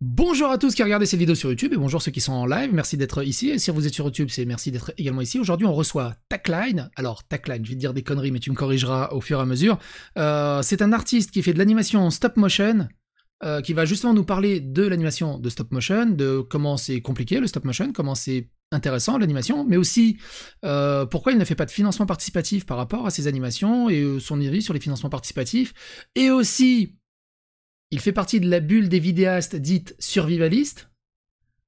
Bonjour à tous qui regardent cette vidéo sur YouTube et bonjour ceux qui sont en live, merci d'être ici. Et si vous êtes sur YouTube, c'est merci d'être également ici. Aujourd'hui, on reçoit Tackline. Alors, Tackline, je vais te dire des conneries, mais tu me corrigeras au fur et à mesure. C'est un artiste qui fait de l'animation stop motion, qui va justement nous parler de l'animation de stop motion, de comment c'est compliqué le stop motion, comment c'est intéressant l'animation, mais aussi pourquoi il ne fait pas de financement participatif par rapport à ses animations et son avis sur les financements participatifs. Et aussi, il fait partie de la bulle des vidéastes dites survivalistes.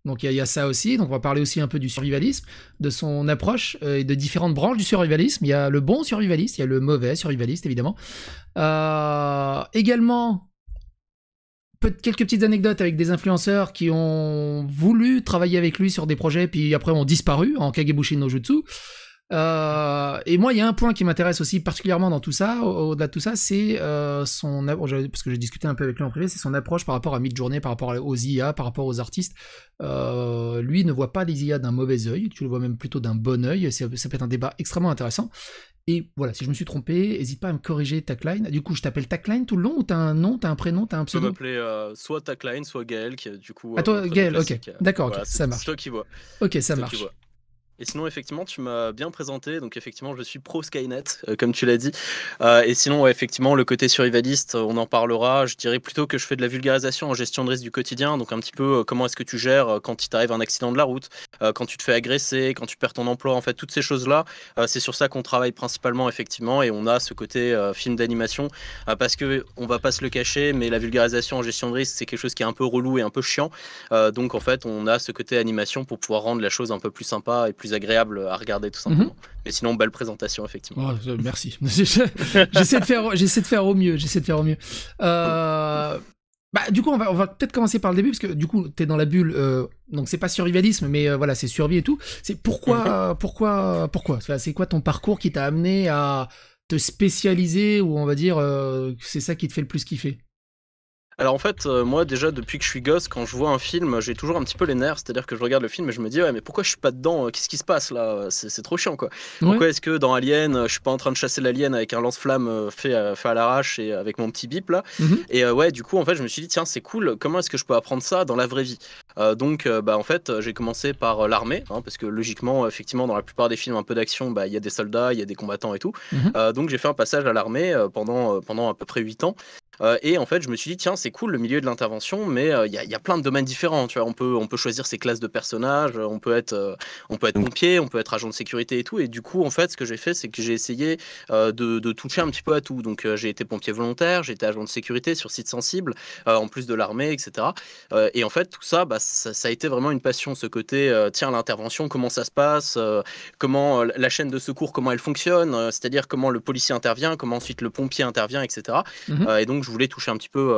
Donc il y a ça aussi, donc on va parler aussi un peu du survivalisme, de son approche et de différentes branches du survivalisme. Il y a le bon survivaliste, il y a le mauvais survivaliste évidemment. Également, quelques petites anecdotes avec des influenceurs qui ont voulu travailler avec lui sur des projets, puis après ont disparu en Kagebushi no Jutsu. Et moi, il y a un point qui m'intéresse aussi particulièrement dans tout ça, au-delà de tout ça, c'est son parce que j'ai discuté un peu avec lui en privé, c'est son approche par rapport à Midjourney, par rapport aux IA, par rapport aux artistes. Lui ne voit pas les IA d'un mauvais œil, tu le vois même plutôt d'un bon œil. Ça peut être un débat extrêmement intéressant. Et voilà, si je me suis trompé, n'hésite pas à me corriger, Tackline. Du coup, je t'appelle Tackline tout le long, ou t'as un nom, t'as un prénom, t'as un Tu peux pseudo? m'appeler soit Tackline, soit Gaël, qui est du coup Ah mon toi, prénom Gaël, ok. classique. D'accord, ok, Voilà, ça c'est marche. toi qui vois. Ok, ça C'est toi qui marche. vois. Et sinon, effectivement, tu m'as bien présenté. Donc, effectivement, je suis pro Skynet, comme tu l'as dit. Et sinon, ouais, effectivement, le côté survivaliste, on en parlera. Je dirais plutôt que je fais de la vulgarisation en gestion de risque du quotidien. Donc, un petit peu comment est-ce que tu gères quand il t'arrive un accident de la route, quand tu te fais agresser, quand tu perds ton emploi. En fait, toutes ces choses-là, c'est sur ça qu'on travaille principalement, effectivement. Et on a ce côté film d'animation. Parce que, on va pas se le cacher, mais la vulgarisation en gestion de risque, c'est quelque chose qui est un peu relou et un peu chiant. Donc, en fait, on a ce côté animation pour pouvoir rendre la chose un peu plus sympa et plus agréable à regarder tout simplement. Mais sinon, belle présentation effectivement. Oh, merci. J'essaie de faire au mieux. J'essaie de faire au mieux. Du coup, on va peut-être commencer par le début parce que du coup, t'es dans la bulle. Donc c'est pas survivalisme, mais voilà, c'est survie et tout. C'est pourquoi. Enfin, c'est quoi ton parcours qui t'a amené à te spécialiser ou on va dire c'est ça qui te fait le plus kiffer? Alors en fait, moi déjà depuis que je suis gosse, quand je vois un film, j'ai toujours un petit peu les nerfs, c'est-à-dire que je regarde le film et je me dis: «Ouais, mais pourquoi je suis pas dedans? Qu'est-ce qui se passe là? C'est trop chiant, quoi. Ouais. Pourquoi est-ce que dans Alien, je suis pas en train de chasser l'alien avec un lance-flamme, fait à l'arrache et avec mon petit bip là?» Mhm. Et ouais, du coup, en fait, je me suis dit: «Tiens, c'est cool, comment est-ce que je peux apprendre ça dans la vraie vie?» Donc bah, en fait, j'ai commencé par, l'armée, hein, parce que logiquement, effectivement, dans la plupart des films un peu d'action, bah, il y a des soldats, il y a des combattants et tout. Mhm. Donc j'ai fait un passage à l'armée, pendant à peu près 8 ans. Et en fait, je me suis dit: «Tiens, c'est cool le milieu de l'intervention, mais il y a plein de domaines différents», tu vois? On peut choisir ses classes de personnages, on peut être pompier, on peut être agent de sécurité et tout. Et du coup, en fait, ce que j'ai fait, c'est que j'ai essayé, de toucher un petit peu à tout. Donc j'ai été pompier volontaire, j'ai été agent de sécurité sur site sensible, en plus de l'armée et cetera. Et en fait, tout ça, bah, ça a été vraiment une passion, ce côté, tiens, l'intervention, comment ça se passe, comment, la chaîne de secours, comment elle fonctionne, c'est-à-dire comment le policier intervient, comment ensuite le pompier intervient et cetera. Mhm. Et donc je voulais toucher un petit peu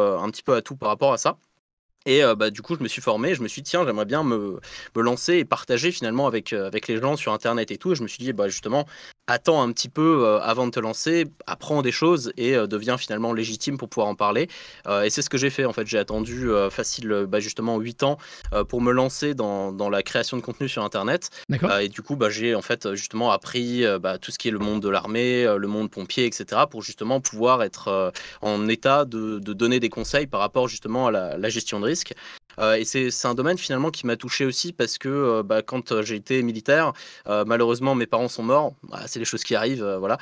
à tout par rapport à ça. Et bah, du coup, je me suis formé, je me suis dit: «Tiens, j'aimerais bien me lancer et partager finalement avec les gens sur internet et tout». Et je me suis dit: «Bah, justement, attends un petit peu, avant de te lancer, apprends des choses et deviens finalement légitime pour pouvoir en parler». Et c'est ce que j'ai fait en fait. J'ai attendu, facile, bah, justement 8 ans, pour me lancer dans la création de contenu sur internet. D'accord. Et du coup, bah, j'ai en fait, justement appris, bah, tout ce qui est le monde de l'armée, le monde pompier et cetera, pour justement pouvoir être, en état de donner des conseils par rapport justement à la gestion de risque. Et c'est un domaine finalement qui m'a touché aussi parce que, bah, quand, j'ai été militaire, malheureusement mes parents sont morts. Bah, c'est les choses qui arrivent, voilà.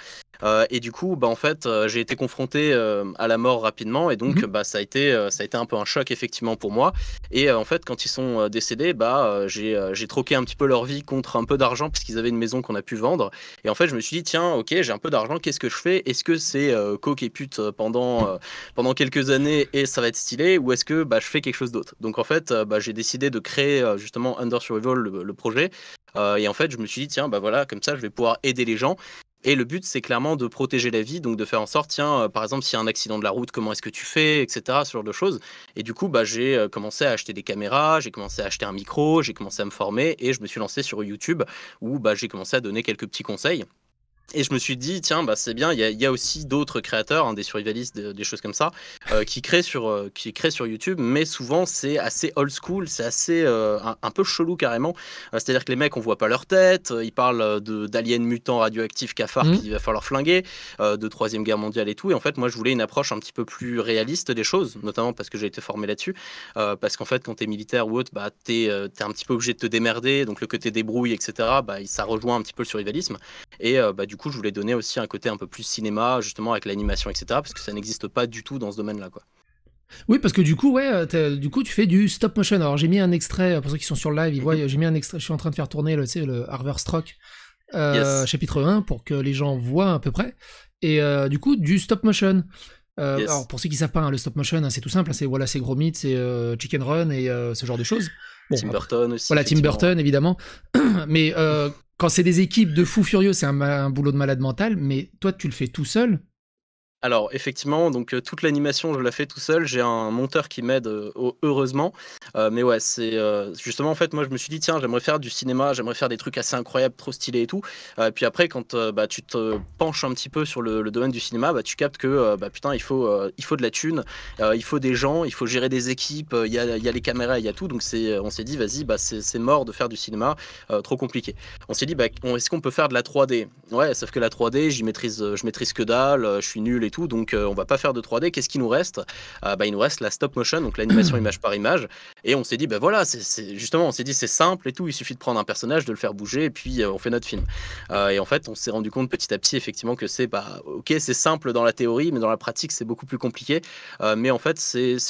Et du coup, bah, en fait, j'ai été confronté, à la mort rapidement. Et donc, Mhm. bah, ça a été un peu un choc effectivement pour moi. Et en fait, quand ils sont, décédés, bah, j'ai troqué un petit peu leur vie contre un peu d'argent puisqu'ils avaient une maison qu'on a pu vendre. Et en fait, je me suis dit: «Tiens, OK, j'ai un peu d'argent, qu'est-ce que je fais? Est-ce que c'est, coke et pute, pendant quelques années et ça va être stylé, ou est-ce que, bah, je fais quelque chose d'autre?» Donc en fait, bah, j'ai décidé de créer, justement Under Survival, le projet. Et en fait, je me suis dit: «Tiens, bah, voilà, comme ça, je vais pouvoir aider les gens». Et le but, c'est clairement de protéger la vie, donc de faire en sorte, tiens, par exemple, s'il y a un accident de la route, comment est-ce que tu fais, et cetera, ce genre de choses. Et du coup, bah, j'ai, commencé à acheter des caméras, j'ai commencé à acheter un micro, j'ai commencé à me former et je me suis lancé sur YouTube où, bah, j'ai commencé à donner quelques petits conseils. Et je me suis dit, tiens, bah, c'est bien, il y a aussi d'autres créateurs, hein, des survivalistes, des choses comme ça, qui créent sur YouTube, mais souvent c'est assez old school, c'est assez un peu chelou carrément. C'est-à-dire que les mecs, on voit pas leur tête, ils parlent d'aliens mutants radioactifs cafards Mhm. qu'il va falloir flinguer, de Troisième Guerre mondiale et tout. Et en fait, moi, je voulais une approche un petit peu plus réaliste des choses, notamment parce que j'ai été formé là-dessus. Parce qu'en fait, quand t'es militaire ou autre, bah, t'es un petit peu obligé de te démerder, donc le côté débrouille, etc., bah, ça rejoint un petit peu le survivalisme. Et bah, du coup, je voulais donner aussi un côté un peu plus cinéma, justement avec l'animation, etc., parce que ça n'existe pas du tout dans ce domaine-là, quoi. Oui, parce que du coup, ouais, du coup, tu fais du stop motion. Alors, j'ai mis un extrait, pour ceux qui sont sur le live, ils voient, Mhm. j'ai mis un extrait, je suis en train de faire tourner tu sais, le Harvard Stroke, Yes, chapitre 1, pour que les gens voient à peu près. Et du coup, du stop motion. Alors, yes. pour ceux qui savent pas, hein, le stop motion, hein, c'est tout simple, hein, c'est voilà, c'est Gros Mythe, c'est Chicken Run et ce genre de choses. Bon, Tim après, Burton aussi, voilà, Tim effectivement. Burton, évidemment. Mais quand c'est des équipes de fous furieux, c'est un boulot de malade mental, mais toi, tu le fais tout seul. Alors effectivement, donc toute l'animation, je la fais tout seul. J'ai un monteur qui m'aide, heureusement. Mais ouais, c'est justement en fait, moi je me suis dit tiens, j'aimerais faire du cinéma, j'aimerais faire des trucs assez incroyables, trop stylés et tout. Puis après, quand bah, tu te penches un petit peu sur le domaine du cinéma, bah, tu captes que bah, putain, il faut de la thune, il faut des gens, il faut gérer des équipes, il y a les caméras, il y a tout. Donc on s'est dit vas-y, bah, c'est mort de faire du cinéma, trop compliqué. On s'est dit bah, est-ce qu'on peut faire de la 3D? Ouais, sauf que la 3D, je maîtrise que dalle, je suis nul et tout, donc on va pas faire de 3D. Qu'est-ce qui nous reste? Bah, il nous reste la stop motion, donc l'animation image par image. Et on s'est dit, bah voilà, justement, on s'est dit c'est simple et tout, il suffit de prendre un personnage, de le faire bouger, et puis on fait notre film. Et en fait, on s'est rendu compte petit à petit, effectivement, que bah, ok, c'est simple dans la théorie, mais dans la pratique, c'est beaucoup plus compliqué. Mais en fait,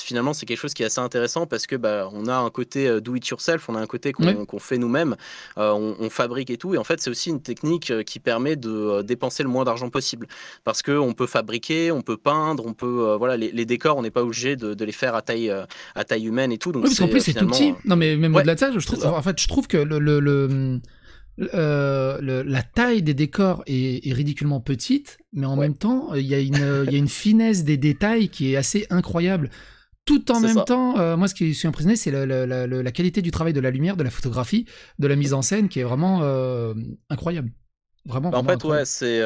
finalement, c'est quelque chose qui est assez intéressant parce que bah, on a un côté do it yourself, on a un côté Ouais. qu'on fait nous-mêmes, on fabrique et tout. Et en fait, c'est aussi une technique qui permet de dépenser le moins d'argent possible. Parce qu'on peut fabriquer, on peut peindre, on peut. Voilà, les décors, on n'est pas obligé de les faire à taille humaine et tout. Donc Oui, parce qu'en c'est plus, c'est tout finalement. petit. Non, mais même Ouais, au-delà de ça, je c'est trouve, ça. en fait, je trouve que la taille des décors est ridiculement petite, mais en Ouais, même temps, il y a une finesse des détails qui est assez incroyable. Tout en c'est même ça. temps, moi, ce qui je suis impressionné, c'est la qualité du travail de la lumière, de la photographie, de la mise en scène, qui est vraiment incroyable. Vraiment, Bah, en vraiment fait, ouais, incroyable. c'est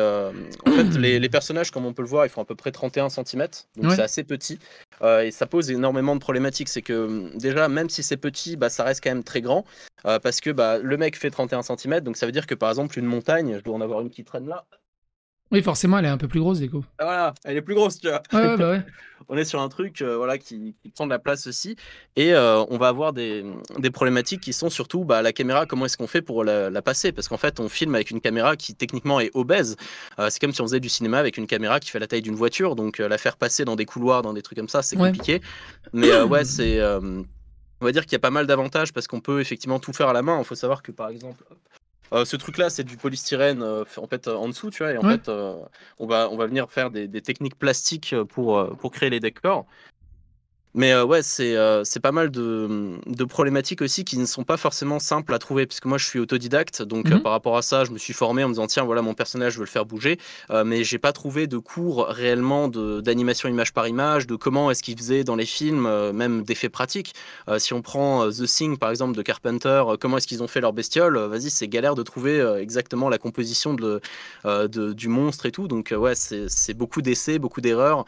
en fait les personnages, comme on peut le voir, ils font à peu près 31 centimètres, donc c'est Ouais. assez petit. Et ça pose énormément de problématiques. C'est que déjà, même si c'est petit, bah, ça reste quand même très grand. Parce que bah, le mec fait 31 centimètres, donc ça veut dire que par exemple, une montagne, je dois en avoir une qui traîne là. Oui, forcément, elle est un peu plus grosse, du coup. Ah, voilà, elle est plus grosse, tu vois. Ouais, ouais, bah ouais. On est sur un truc voilà, qui prend de la place aussi. Et on va avoir des problématiques qui sont surtout bah, la caméra, comment est-ce qu'on fait pour la passer? Parce qu'en fait, on filme avec une caméra qui techniquement est obèse. C'est comme si on faisait du cinéma avec une caméra qui fait la taille d'une voiture. Donc la faire passer dans des couloirs, dans des trucs comme ça, c'est Ouais. compliqué. Mais ouais, on va dire qu'il y a pas mal d'avantages parce qu'on peut effectivement tout faire à la main. Il faut savoir que par exemple, ce truc-là, c'est du polystyrène en fait en dessous, tu vois. Et en Ouais. fait, on va venir faire des techniques plastiques pour créer les décors. Mais ouais, c'est pas mal de problématiques aussi qui ne sont pas forcément simples à trouver, puisque moi je suis autodidacte, donc Mhm. par rapport à ça, je me suis formé en me disant tiens voilà mon personnage, je veux le faire bouger, mais j'ai pas trouvé de cours réellement d'animation image par image, de comment est-ce qu'ils faisaient dans les films, même d'effets pratiques. Si on prend The Thing par exemple de Carpenter, comment est-ce qu'ils ont fait leur bestiole, vas-y c'est galère de trouver exactement la composition du monstre et tout, donc ouais c'est beaucoup d'essais, beaucoup d'erreurs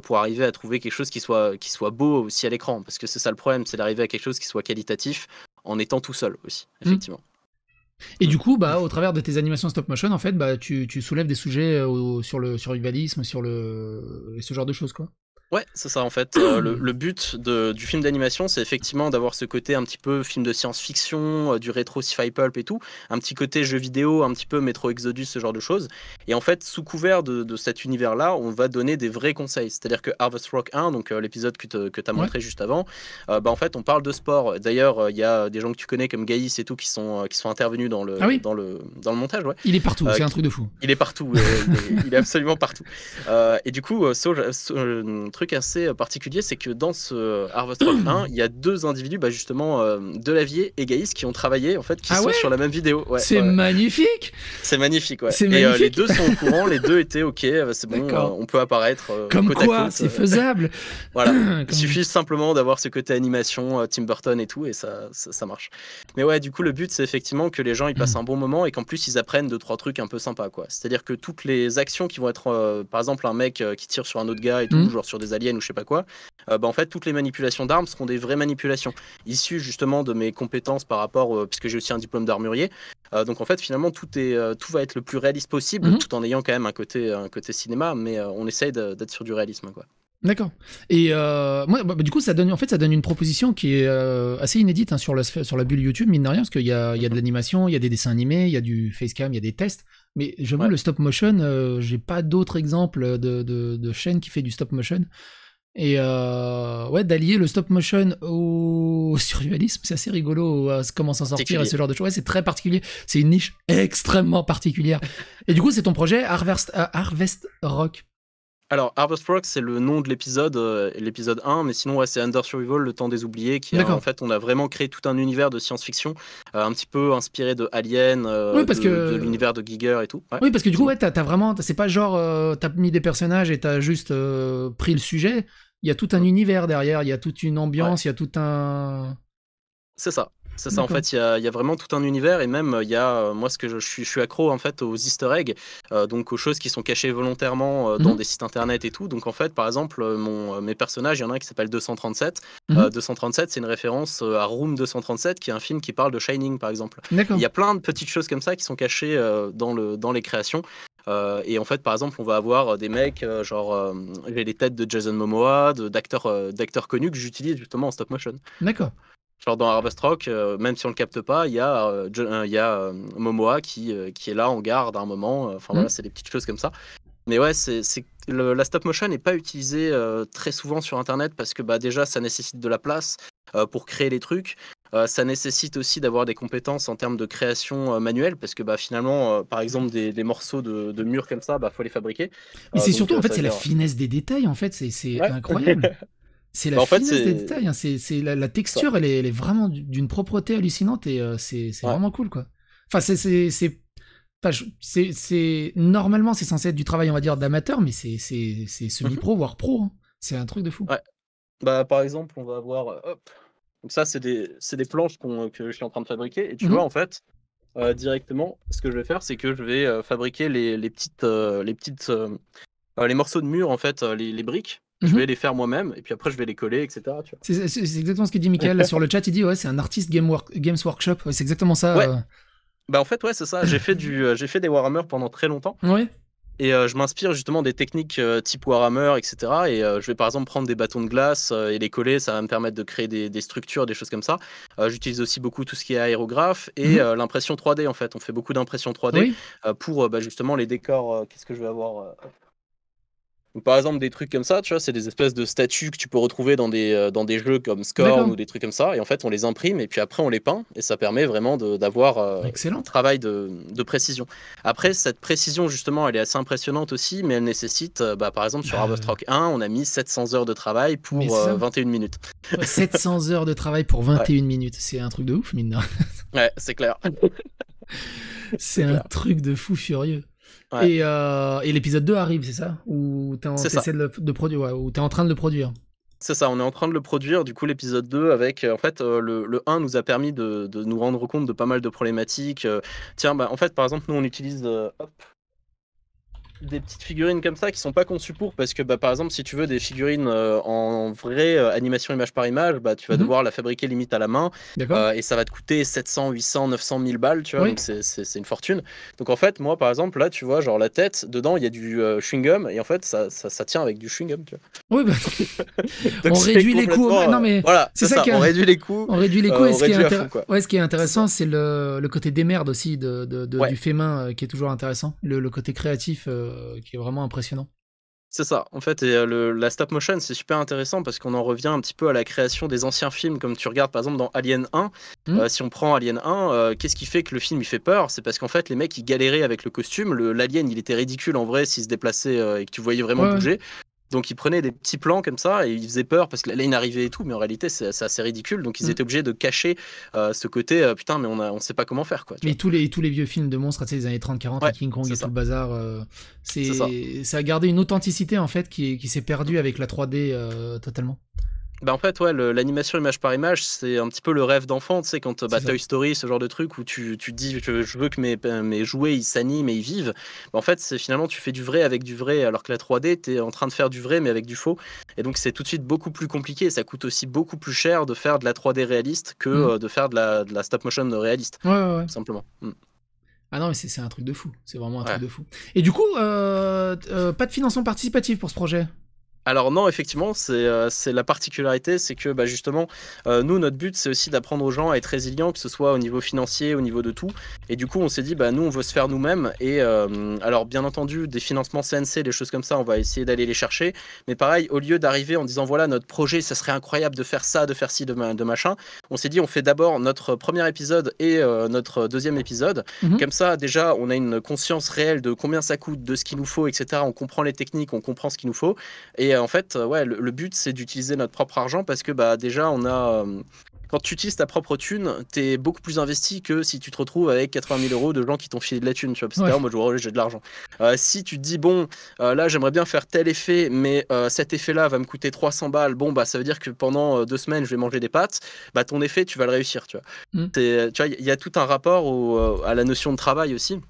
pour arriver à trouver quelque chose qui soit beau aussi à l'écran. Parce que c'est ça le problème, c'est d'arriver à quelque chose qui soit qualitatif en étant tout seul aussi, Mhm. effectivement. Et Mm. du coup, bah, au travers de tes animations stop motion, en fait, bah, tu soulèves des sujets sur le survivalisme, et ce genre de choses, quoi. Ouais, c'est ça en fait. Le but du film d'animation, c'est effectivement d'avoir ce côté un petit peu film de science-fiction, du rétro sci-fi pulp et tout, un petit côté jeu vidéo, un petit peu Metro Exodus, ce genre de choses. Et en fait, sous couvert de cet univers-là, on va donner des vrais conseils. C'est-à-dire que Harvest Rock 1, donc l'épisode que tu as Ouais. montré juste avant, bah, en fait, on parle de sport. D'ailleurs, il y a des gens que tu connais comme Gaïs et tout qui sont intervenus dans Ah le, oui, dans le, dans le montage, ouais. il est partout, c'est un Qui truc de fou. il est partout, il est absolument partout. Et du coup, ce truc truc assez particulier, c'est que dans ce Harvest Rock 1, il y a 2 individus, bah, justement, Delavier et Gaïs, qui ont travaillé, en fait, qui sont sur la même vidéo. Ouais, c'est magnifique. C'est magnifique, ouais. C'est et magnifique. Les 2 sont au courant, les 2 étaient OK, c'est bon, on peut apparaître comme côte quoi, à côte. c'est faisable. Voilà, il suffit simplement d'avoir ce côté animation, Tim Burton et tout, et ça marche. Mais ouais, du coup, le but, c'est effectivement que les gens ils passent un bon moment et qu'en plus ils apprennent 2-3 trucs un peu sympas, quoi. C'est-à-dire que toutes les actions qui vont être, par exemple, un mec qui tire sur un autre gars et tout, genre sur des aliens ou je sais pas quoi, bah en fait, toutes les manipulations d'armes seront des vraies manipulations, issues justement de mes compétences par rapport, puisque j'ai aussi un diplôme d'armurier. Donc en fait, finalement, tout va être le plus réaliste possible, tout en ayant quand même un côté cinéma, mais on essaye d'être sur du réalisme, quoi. D'accord. Et moi, du coup, ça donne une proposition qui est assez inédite hein, sur la bulle YouTube, mine de rien, parce qu'il y a de l'animation, il y a des dessins animés, il y a du facecam, il y a des tests. Mais j'avoue, le stop motion, j'ai pas d'autres exemples de chaînes qui fait du stop motion. Et d'allier le stop motion au survivalisme, c'est assez rigolo, comment s'en sortir et ce genre de choses. Ouais, c'est très particulier. C'est une niche extrêmement particulière. Et du coup, c'est ton projet Harvest Rock. Alors, Harvest Rock, c'est le nom de l'épisode 1, mais sinon, ouais, c'est Under Survival, le temps des oubliés, qui en fait, on a vraiment créé tout un univers de science-fiction, un petit peu inspiré de Alien, de l'univers de Giger et tout. Ouais. Oui, parce que du coup, t'as vraiment, c'est pas genre, t'as mis des personnages et t'as juste pris le sujet, il y a tout un univers derrière, il y a toute une ambiance, il y a tout un... C'est ça. C'est ça, en fait, il y a vraiment tout un univers, et même il y a, moi, ce que je suis accro en fait aux easter eggs, donc aux choses qui sont cachées volontairement dans des sites internet et tout. Donc en fait, par exemple, mes personnages, il y en a un qui s'appelle 237. 237, c'est une référence à Room 237, qui est un film qui parle de Shining, par exemple. Il y a plein de petites choses comme ça qui sont cachées dans les créations. Et en fait, par exemple, on va avoir des mecs, j'ai les têtes de Jason Momoa, d'acteurs connus que j'utilise justement en stop motion. D'accord. Genre dans Harvest Rock, même si on le capte pas, il y a Momoa qui est là en garde à un moment. Enfin voilà, c'est des petites choses comme ça. Mais ouais, la stop motion n'est pas utilisée très souvent sur Internet parce que bah, déjà, ça nécessite de la place pour créer les trucs. Ça nécessite aussi d'avoir des compétences en termes de création manuelle parce que bah, finalement, par exemple, des morceaux de murs comme ça, bah, faut les fabriquer. Mais c'est surtout, en fait, c'est la finesse des détails, en fait, c'est incroyable. C'est la finesse des détails, hein. C'est la texture, elle est vraiment d'une propreté hallucinante et c'est vraiment cool, quoi. Enfin, normalement, c'est censé être du travail, on va dire, d'amateur, mais c'est semi-pro, voire pro. Hein. C'est un truc de fou. Ouais. Bah, par exemple, on va avoir... hop. Donc ça, c'est des planches que je suis en train de fabriquer. Et tu vois, en fait, directement, ce que je vais faire, c'est que je vais fabriquer les morceaux de mur, en fait, les briques. Je vais les faire moi-même, et puis après, je vais les coller, etc. C'est exactement ce que dit Michael sur le chat. Il dit, ouais, c'est un artiste Games Workshop. Ouais, c'est exactement ça. Ouais. Bah, en fait, ouais, c'est ça. J'ai fait des Warhammer pendant très longtemps. Ouais. Et je m'inspire justement des techniques type Warhammer, etc. Et je vais par exemple prendre des bâtons de glace et les coller, ça va me permettre de créer des structures, des choses comme ça. J'utilise aussi beaucoup tout ce qui est aérographe et l'impression 3D, en fait. On fait beaucoup d'impression 3D pour justement les décors. Qu'est-ce que je vais avoir Donc, par exemple, des trucs comme ça, tu vois, c'est des espèces de statues que tu peux retrouver dans des jeux comme Scorn ou des trucs comme ça. Et en fait, on les imprime et puis après, on les peint. Et ça permet vraiment d'avoir un travail de précision. Après, cette précision, justement, elle est assez impressionnante aussi, mais elle nécessite, par exemple, sur Harvest Rock 1, on a mis 700 heures de travail pour 21 minutes. 700 heures de travail pour 21 minutes. C'est un truc de ouf, mine de rien. Ouais, c'est clair. C'est un truc de fou furieux. Ouais. Et l'épisode 2 arrive, c'est ça? Ou t'es de produire, ou t'es en train de le produire? C'est ça, on est en train de le produire. Du coup, l'épisode 2, avec en fait, le 1 nous a permis de nous rendre compte de pas mal de problématiques. Tiens, bah, en fait, par exemple, nous, on utilise des petites figurines comme ça qui sont pas conçues pour, parce que bah, par exemple, si tu veux des figurines en vraie animation image par image, bah, tu vas devoir la fabriquer limite à la main et ça va te coûter 700, 800, 900 000 balles, tu vois, donc c'est une fortune. Donc en fait, moi par exemple, là tu vois, genre la tête, dedans il y a du chewing-gum et en fait ça tient avec du chewing-gum, tu vois. Oui, bah, on réduit les coûts. Non, mais voilà, c'est ça, on réduit les coûts. On réduit les coûts et ce qui est intéressant, c'est le côté démerde aussi du fait main qui est toujours intéressant, le côté créatif qui est vraiment impressionnant. C'est ça, en fait, et la stop motion, c'est super intéressant parce qu'on en revient un petit peu à la création des anciens films, comme tu regardes par exemple dans Alien 1. Si on prend Alien 1, qu'est-ce qui fait que le film il fait peur? C'est parce qu'en fait, les mecs ils galéraient avec le costume. L'alien il était ridicule en vrai s'il se déplaçait et que tu voyais vraiment bouger. Donc ils prenaient des petits plans comme ça et ils faisaient peur parce que la ligne arrivait et tout, mais en réalité c'est assez ridicule. Donc ils étaient obligés de cacher ce côté putain, mais on sait pas comment faire quoi. Mais tous les vieux films de monstres, tu sais, des années 30-40, Ouais, King Kong et c'est tout ça. le bazar, C'est ça. ça a gardé une authenticité en fait qui s'est perdue avec la 3D totalement. Bah en fait, ouais, l'animation image par image, c'est un petit peu le rêve d'enfant, tu sais, quand C'est ça. Toy Story, ce genre de truc où tu te dis je veux que mes jouets ils s'animent et ils vivent. Bah, en fait, c'est finalement tu fais du vrai avec du vrai, alors que la 3D, tu es en train de faire du vrai mais avec du faux. Et donc c'est tout de suite beaucoup plus compliqué. Et ça coûte aussi beaucoup plus cher de faire de la 3D réaliste que de faire de la stop motion réaliste, Ouais. tout simplement. Ah non, mais c'est un truc de fou. C'est vraiment un truc Ouais. de fou. Et du coup, pas de financement participatif pour ce projet? Alors non, effectivement, c'est la particularité, c'est que bah, justement, nous, notre but, c'est aussi d'apprendre aux gens à être résilients, que ce soit au niveau financier, au niveau de tout. Et du coup, on s'est dit, bah, nous, on veut se faire nous-mêmes. Et alors, bien entendu, des financements CNC, des choses comme ça, on va essayer d'aller les chercher. Mais pareil, au lieu d'arriver en disant, voilà, notre projet, ça serait incroyable de faire ça, de faire ci, de machin, on s'est dit, on fait d'abord notre premier épisode et notre deuxième épisode. Comme ça, déjà, on a une conscience réelle de combien ça coûte, de ce qu'il nous faut, etc. On comprend les techniques, on comprend ce qu'il nous faut. Et en fait, ouais, le but, c'est d'utiliser notre propre argent parce que bah, déjà, on a. Quand tu utilises ta propre thune, t'es beaucoup plus investi que si tu te retrouves avec 80 000 € de gens qui t'ont filé de la thune. Tu vois, parce que moi, je vois, j'ai de l'argent. Si tu te dis, bon, là, j'aimerais bien faire tel effet, mais cet effet-là va me coûter 300 balles, bon, bah, ça veut dire que pendant 2 semaines, je vais manger des pâtes, bah, ton effet, tu vas le réussir. Tu vois, tu vois, il y a tout un rapport à la notion de travail aussi.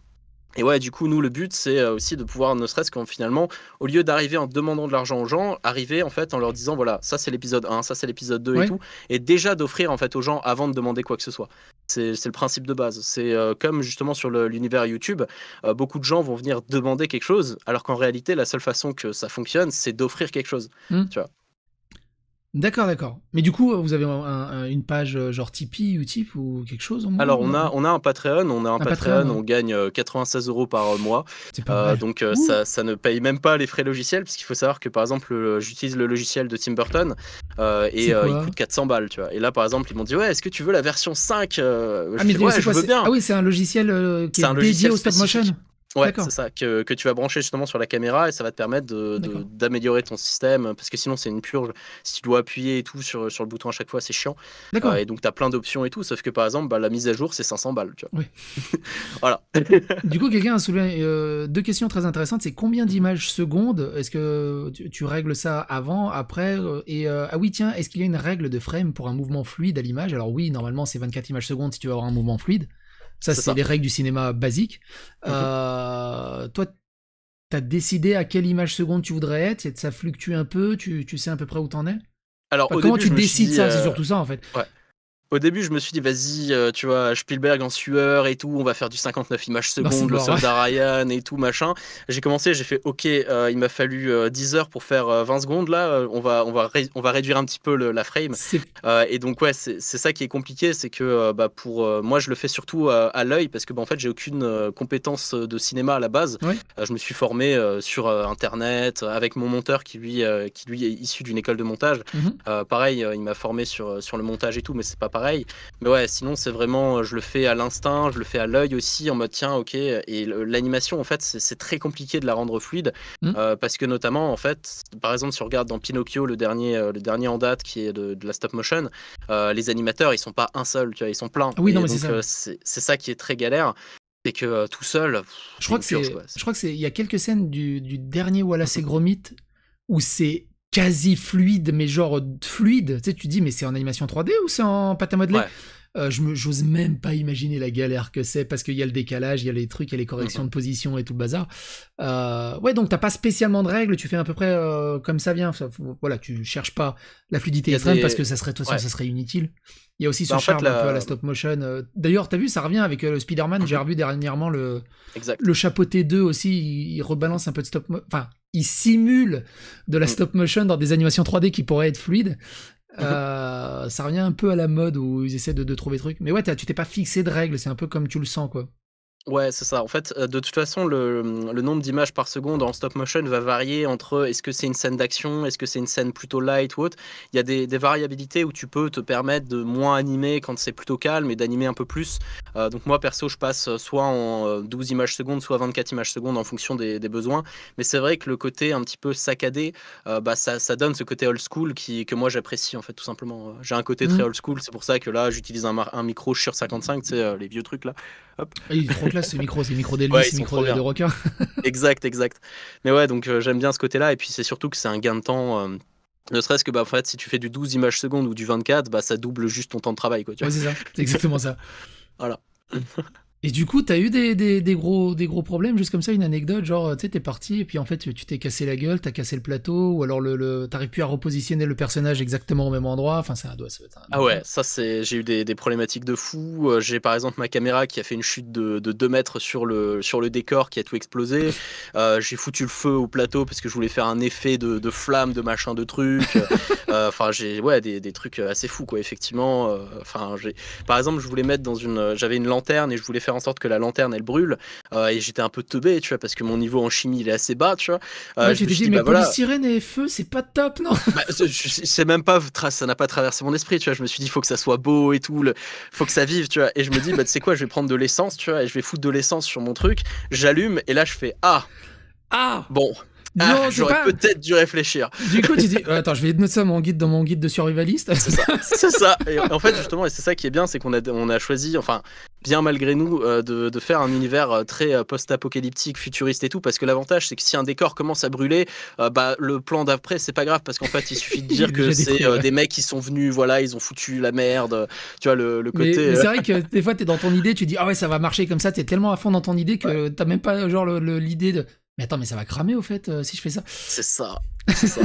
Et ouais, du coup, nous, le but, c'est aussi de pouvoir, ne serait-ce qu'en finalement, au lieu d'arriver en demandant de l'argent aux gens, arriver en fait en leur disant, voilà, ça c'est l'épisode 1, ça c'est l'épisode 2 et tout, et déjà d'offrir en fait aux gens avant de demander quoi que ce soit. C'est le principe de base. C'est comme justement sur l'univers YouTube, beaucoup de gens vont venir demander quelque chose, alors qu'en réalité, la seule façon que ça fonctionne, c'est d'offrir quelque chose. Tu vois. D'accord. Mais du coup, vous avez une page genre Tipeee, Utip ou quelque chose au moins? Alors, on a un Patreon, Patreon, on gagne 96 € par mois. C'est pas mal. Donc, ça ne paye même pas les frais logiciels, parce qu'il faut savoir que, par exemple, j'utilise le logiciel de Tim Burton et il coûte 400 balles, tu vois. Et là, par exemple, ils m'ont dit, ouais, est-ce que tu veux la version 5 ouais, je veux bien. Ah oui, c'est un logiciel qui est dédié au stop motion. Ouais, c'est ça, que tu vas brancher justement sur la caméra et ça va te permettre d'améliorer ton système parce que sinon c'est une purge. Si tu dois appuyer et tout sur le bouton à chaque fois, c'est chiant. Et donc tu as plein d'options et tout, sauf que par exemple, bah, la mise à jour c'est 500 balles. Tu vois. Oui. Voilà. Du coup, quelqu'un a soulevé 2 questions très intéressantes. C'est combien d'images secondes? Est-ce que tu règles ça avant, après ah oui, tiens, est-ce qu'il y a une règle de frame pour un mouvement fluide à l'image? Alors oui, normalement c'est 24 images secondes si tu veux avoir un mouvement fluide. Ça, c'est les règles du cinéma basique. Toi, t'as décidé à quelle image seconde tu voudrais être? Ça fluctue un peu? Tu sais à peu près où t'en es? Alors, comment tu décides ça? C'est surtout ça, en fait. Ouais. Au début, je me suis dit, vas-y, tu vois, Spielberg en sueur et tout, on va faire du 59 images secondes, le soldat Ryan et tout, machin. J'ai commencé, j'ai fait, ok, il m'a fallu 10 heures pour faire 20 secondes, là, on va réduire un petit peu la frame. Et donc, ouais, c'est ça qui est compliqué, c'est que moi, je le fais surtout à l'œil, parce que, en fait, j'ai aucune compétence de cinéma à la base. Je me suis formé sur Internet, avec mon monteur qui, lui, est issu d'une école de montage. Pareil, il m'a formé sur le montage et tout, mais c'est pas pareil. Mais ouais, sinon c'est vraiment, je le fais à l'instinct, je le fais à l'œil aussi, en mode tiens, ok. Et l'animation, en fait, c'est très compliqué de la rendre fluide, parce que notamment, en fait, par exemple, si on regarde dans Pinocchio, le dernier en date, qui est de la stop motion, les animateurs, ils sont pas un seul, tu vois, ils sont plein. Oui, non, mais c'est ça qui est très galère. C'est que tout seul, je crois que il y a quelques scènes du dernier Wallace et Gromit où c'est quasi fluide, mais genre fluide. Tu sais, tu dis, mais c'est en animation 3D ou c'est en pâte à modeler? J'ose même pas imaginer la galère que c'est, parce qu'il y a le décalage, il y a les trucs, il y a les corrections de position et tout le bazar. Ouais, donc t'as pas spécialement de règles, tu fais à peu près comme ça vient. Voilà, tu cherches pas la fluidité extrême parce que ça serait inutile. Il y a aussi ce charme un peu à la stop motion. D'ailleurs, t'as vu, ça revient avec le Spider-Man. J'ai revu dernièrement le Chapeauté 2 aussi. Il rebalance un peu de stop motion. Enfin, il simule de la stop motion dans des animations 3D qui pourraient être fluides. Ça revient un peu à la mode où ils essaient de trouver des trucs. Mais ouais, tu t'es pas fixé de règles, c'est un peu comme tu le sens, quoi. Ouais, c'est ça. En fait, de toute façon, le nombre d'images par seconde en stop motion va varier entre est-ce que c'est une scène d'action, est-ce que c'est une scène plutôt light ou autre. Il y a des variabilités où tu peux te permettre de moins animer quand c'est plutôt calme et d'animer un peu plus. Donc moi, perso, je passe soit en 12 images secondes, soit 24 images secondes en fonction des besoins. Mais c'est vrai que le côté un petit peu saccadé, bah, ça donne ce côté old school que moi j'apprécie en fait, tout simplement. J'ai un côté très Mmh. old school, c'est pour ça que là, j'utilise un micro Shure 55, tu sais, les vieux trucs là. Hop. Ah, il est trop classe, c'est micro d'Elvis, Ouais, ils c'est sont micro trop de bien. rocker. Exact, exact. Mais ouais, donc j'aime bien ce côté-là et puis c'est surtout que c'est un gain de temps, ne serait-ce que, bah, en fait, si tu fais du 12 images secondes ou du 24, bah, ça double juste ton temps de travail, quoi, tu Ouais, vois? c'est ça, c'est exactement ça. Voilà. Et du coup, t'as eu des gros problèmes, juste comme ça, une anecdote, genre, tu sais, t'es parti, et puis en fait, tu t'es cassé la gueule, t'as cassé le plateau, ou alors t'arrives plus à repositionner le personnage exactement au même endroit, enfin, ça doit être un Ah ouais, enfer. ça j'ai eu des problématiques de fou. J'ai par exemple ma caméra qui a fait une chute de 2 mètres sur le décor qui a tout explosé. J'ai foutu le feu au plateau parce que je voulais faire un effet de flamme, de machin, de trucs. Enfin, j'ai ouais, des trucs assez fous, quoi, effectivement. Enfin, par exemple, je voulais mettre j'avais une lanterne et je voulais faire en sorte que la lanterne elle brûle. Et j'étais un peu teubé, tu vois, parce que mon niveau en chimie il est assez bas, tu vois. Ouais, Je tu me t'es suis dit, dit, mais bah voilà. polystyrène et feu, c'est pas top, non? Bah, c'est même pas, ça n'a pas traversé mon esprit, tu vois. Je me suis dit, il faut que ça soit beau et tout, faut que ça vive, tu vois. Et je me dis, bah, tu sais quoi, je vais prendre de l'essence, tu vois, et je vais foutre de l'essence sur mon truc. J'allume, et là, je fais, ah, Ah! bon, ah, Non, c'est j'aurais pas... peut-être dû réfléchir. Du coup, tu dis, attends, je vais mettre ça dans mon guide de survivaliste. C'est ça, c'est ça. Et en fait, justement, et c'est ça qui est bien, c'est on a choisi, enfin, bien malgré nous, de faire un univers très post-apocalyptique, futuriste et tout, parce que l'avantage, c'est que si un décor commence à brûler, bah, le plan d'après, c'est pas grave, parce qu'en fait, il suffit de Il est dire que déjà c'est détruit, ouais. des mecs qui sont venus, voilà, ils ont foutu la merde, tu vois, le Mais, côté. mais c'est vrai que des fois, t'es dans ton idée, tu dis, ah ouais, ça va marcher comme ça, t'es tellement à fond dans ton idée Ouais, que t'as même pas, genre, l'idée de, mais attends, mais ça va cramer, au fait, si je fais ça. c'est ça, c'est ça.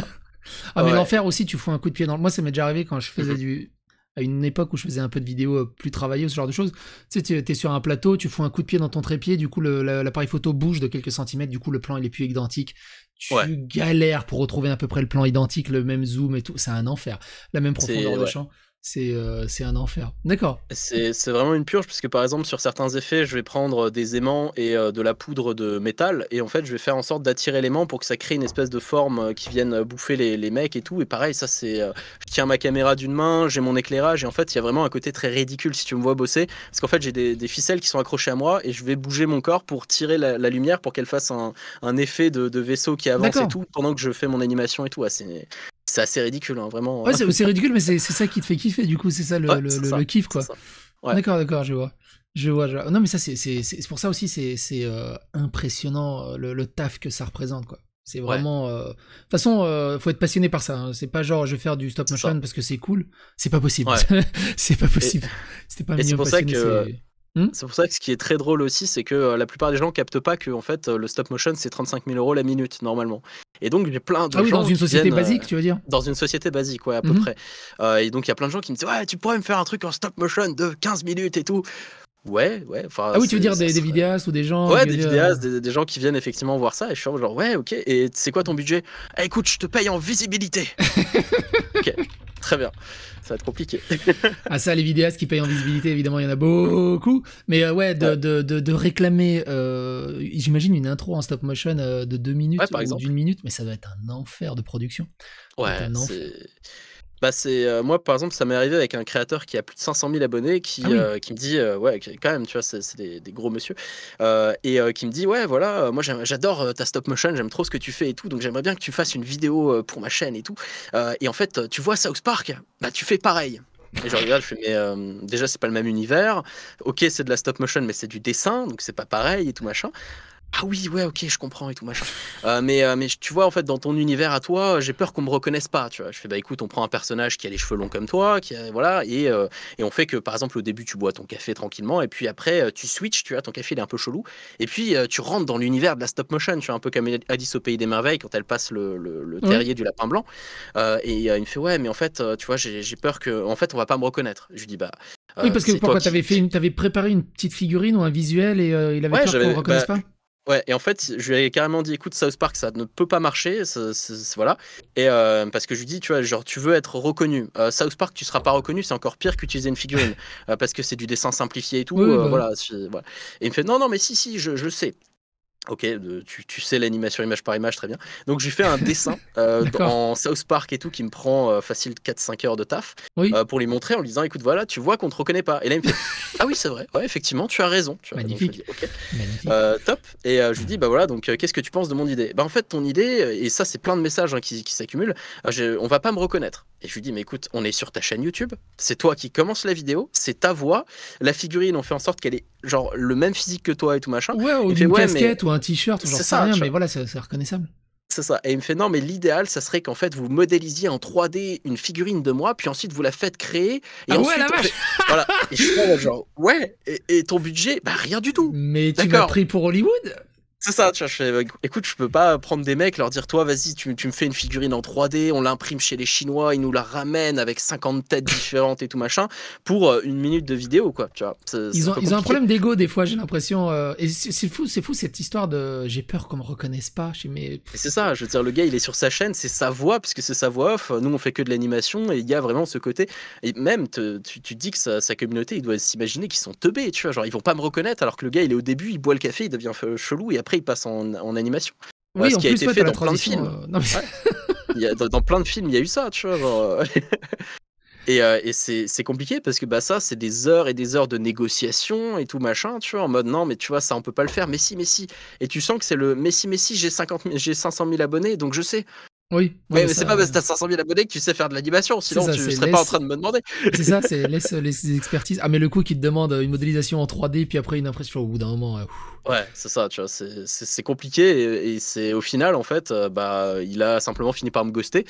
Ah, mais Ouais. l'enfer aussi, tu fous un coup de pied dans le... Moi, ça m'est déjà arrivé quand je faisais Mhm. du... À une époque où je faisais un peu de vidéos plus travaillées, ce genre de choses. Tu sais, t'es sur un plateau, tu fous un coup de pied dans ton trépied, du coup, l'appareil photo bouge de quelques centimètres, du coup, le plan, il est plus identique. Ouais. Tu galères pour retrouver à peu près le plan identique, le même zoom et tout. C'est un enfer. La même C'est profondeur de ouais. champ. C'est un enfer. D'accord. C'est vraiment une purge puisque par exemple sur certains effets je vais prendre des aimants et de la poudre de métal et en fait je vais faire en sorte d'attirer l'aimant pour que ça crée une espèce de forme qui vienne bouffer les mecs et tout et pareil ça c'est je tiens ma caméra d'une main, j'ai mon éclairage et en fait il y a vraiment un côté très ridicule si tu me vois bosser parce qu'en fait j'ai des ficelles qui sont accrochées à moi et je vais bouger mon corps pour tirer la lumière pour qu'elle fasse un effet de vaisseau qui avance et D'accord. tout pendant que je fais mon animation et tout. Ah, c'est assez ridicule hein, vraiment. Ouais, c'est ridicule, mais c'est ça qui te fait kiffer, du coup. C'est ça Ouais, c'est ça, le kiff, c'est quoi. ça. Ouais. D'accord, d'accord, je vois. Je vois, je vois. Non, mais ça, c'est pour ça aussi, c'est impressionnant le taf que ça représente, quoi. C'est Ouais, vraiment. De toute façon, faut être passionné par ça, hein. C'est pas genre je vais faire du stop c'est ça. motion parce que c'est cool. C'est pas possible. Ouais. C'est pas Et, possible. C'était pas un et c'est minimum pour ça passionné, que c'est. Hmm. c'est pour ça que ce qui est très drôle aussi, c'est que la plupart des gens captent pas que en fait le stop motion c'est 35 000 euros la minute normalement. Et donc j'ai plein Ah de oui, dans gens une qui société viennent basique, tu veux dire. dans une société basique, ouais, à peu Mhm. près. Et donc il y a plein de gens qui me disent ouais, tu pourrais me faire un truc en stop motion de 15 minutes et tout. Ouais, ouais, enfin Ah oui, tu veux dire ça des serait. vidéastes ou des gens Ouais, qui des veulent vidéastes, dire. des gens qui viennent effectivement voir ça et je suis genre ouais, ok. Et c'est quoi ton budget? Eh, écoute, je te paye en visibilité. Ok, très bien. Ça va être compliqué. Ah ça, les vidéastes qui payent en visibilité, évidemment, il y en a beaucoup. Mais ouais, Ouais, de réclamer, j'imagine, une intro en stop motion de 2 ouais, minutes par ou exemple. d'une minute, mais ça doit être un enfer de production. Ça doit être Ouais, un enfer. c'est. Bah c'est moi par exemple ça m'est arrivé avec un créateur qui a plus de 500 000 abonnés Ah oui, qui me dit ouais quand même tu vois c'est des gros monsieur qui me dit ouais voilà moi j'adore ta stop motion, j'aime trop ce que tu fais et tout, donc j'aimerais bien que tu fasses une vidéo pour ma chaîne et tout. Et en fait tu vois South Park, bah tu fais pareil. Et je regarde, je fais mais déjà c'est pas le même univers, ok c'est de la stop motion mais c'est du dessin donc c'est pas pareil et tout machin. Ah oui, ouais, OK, je comprends et tout machin. Mais tu vois, en fait, dans ton univers à toi, j'ai peur qu'on me reconnaisse pas, tu vois? Je fais: «Bah, écoute, on prend un personnage qui a les cheveux longs comme toi, qui a voilà et on fait que, par exemple, au début, tu bois ton café tranquillement et puis après, tu switches, tu vois? Ton café, il est un peu chelou et puis, tu rentres dans l'univers de la stop motion, tu vois? Un peu comme Alice au pays des merveilles quand elle passe le oui. terrier du lapin blanc, il me fait: «Ouais, mais en fait, tu vois, j'ai peur que en fait, on va pas me reconnaître». Je lui dis: «Bah, Oui, parce que c'est toi pourquoi qui». t'avais préparé une petite figurine ou un visuel et il avait Ouais, peur qu'on le j'avais reconnaisse bah pas? Ouais, et en fait, je lui ai carrément dit, écoute, South Park, ça ne peut pas marcher, voilà. Et parce que je lui dis, tu vois, genre, tu veux être reconnu. South Park, tu seras pas reconnu, c'est encore pire qu'utiliser une figurine, parce que c'est du dessin simplifié et tout. Oui, bah oui. Voilà, voilà. Et il me fait, non, non, mais si, je sais. Ok, tu sais l'animation image par image, très bien. Donc, je lui fais un dessin D'accord. en South Park et tout qui me prend facile 4-5 heures de taf Oui, pour lui montrer en lui disant, écoute, voilà, tu vois qu'on te reconnaît pas. Et là, il me fait, ah oui, c'est vrai, ouais, effectivement, tu as raison. Tu vois. Donc, je me magnifique. dis, ok. Magnifique. Top. Et je lui dis, bah voilà, donc qu'est-ce que tu penses de mon idée? Bah en fait, ton idée, et ça, c'est plein de messages qui s'accumulent, on va pas me reconnaître. Et je lui dis, mais écoute, on est sur ta chaîne YouTube, c'est toi qui commence la vidéo, c'est ta voix, la figurine, on fait en sorte qu'elle ait genre le même physique que toi et tout machin. Ouais, ou Il me fait, une ouais, mais casquette, ou un t-shirt, ou j'en c'est sais ça, rien, tu mais vois. voilà, c'est reconnaissable. C'est ça. Et il me fait, non, mais l'idéal, ça serait qu'en fait, vous modélisiez en 3D une figurine de moi, puis ensuite vous la faites créer, et Ah ouais, la ensuite on vache! fait. Voilà. Et je suis là, genre, ouais, et ton budget? Bah rien du tout. Mais tu m'as D'accord. pris pour Hollywood? C'est ça, tu vois, je fais, écoute, je peux pas prendre des mecs, leur dire, toi, vas-y, tu me fais une figurine en 3D, on l'imprime chez les Chinois, ils nous la ramènent avec 50 têtes différentes et tout machin, pour 1 minute de vidéo, quoi, tu vois. C'est un peu Ils ont un compliqué. problème d'ego des fois, j'ai l'impression. Et c'est fou cette histoire de j'ai peur qu'on me reconnaisse pas. Mais Et c'est ça, je veux dire, le gars, il est sur sa chaîne, c'est sa voix, puisque c'est sa voix off, nous, on fait que de l'animation, et il y a vraiment ce côté, et même, tu te dis que sa communauté, il doit s'imaginer qu'ils sont teubés, tu vois, genre, ils vont pas me reconnaître, alors que le gars, il est au début, il boit le café, il devient chelou, et après, il passe en animation. oui, Ce en qui a plus, été ouais, fait t'as la dans plein de transition. films. Non, mais... Ouais. Dans plein de films, il y a eu ça, tu vois. Genre, et c'est compliqué parce que bah, ça, c'est des heures et des heures de négociation et tout machin, tu vois, en mode non, mais tu vois, ça, on peut pas le faire, mais si, mais si. Et tu sens que c'est le mais si, j'ai 500 000 abonnés, donc je sais. Oui, ouais, Ouais, mais mais c'est pas ça. parce que t'as 500 000 abonnés que tu sais faire de l'animation, C'est sinon ça, tu c'est serais pas en train de me demander. C'est ça, c'est les expertises. Ah, mais le coup qui te demande une modélisation en 3D, puis après une impression au bout d'un moment. Ouais, c'est ça, tu vois, c'est compliqué et c'est au final, en fait, bah, il a simplement fini par me ghoster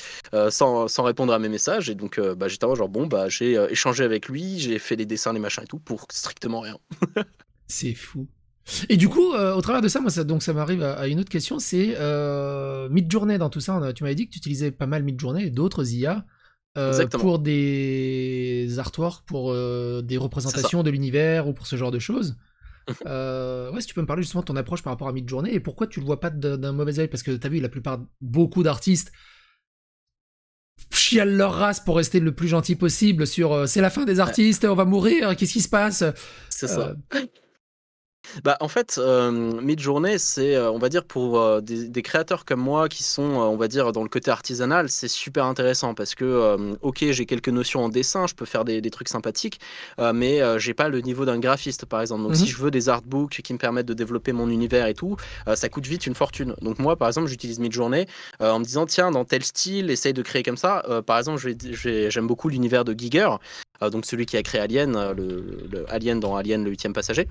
sans répondre à mes messages. Et donc, bah, j'étais genre, bon, bah, j'ai échangé avec lui, j'ai fait les dessins, les machins et tout pour strictement rien. C'est fou. Et du coup, au travers de ça, moi, ça m'arrive à une autre question, c'est Midjourney dans tout ça. Tu m'avais dit que tu utilisais pas mal Midjourney et d'autres IA Exactement, pour des artworks, pour des c'est ça. représentations de l'univers ou pour ce genre de choses. Ouais, si tu peux me parler justement de ton approche par rapport à Midjourney et pourquoi tu le vois pas d'un mauvais œil, parce que t'as vu, beaucoup d'artistes chialent leur race pour rester le plus gentil possible sur c'est la fin des Ouais, artistes, on va mourir, qu'est-ce qui se passe? c'est ça. Euh, Bah, en fait, Midjourney, c'est, on va dire pour, des créateurs comme moi qui sont, on va dire dans le côté artisanal, c'est super intéressant parce que, OK, j'ai quelques notions en dessin, je peux faire des trucs sympathiques, mais, j'ai pas le niveau d'un graphiste, par exemple. Donc si mhm, je veux des artbooks qui me permettent de développer mon univers et tout, ça coûte vite une fortune. Donc moi, par exemple, j'utilise Midjourney, en me disant: «Tiens, dans tel style, essaye de créer comme ça». Par exemple, j'aime beaucoup l'univers de Giger, donc celui qui a créé Alien, le Alien dans Alien, le 8e passager.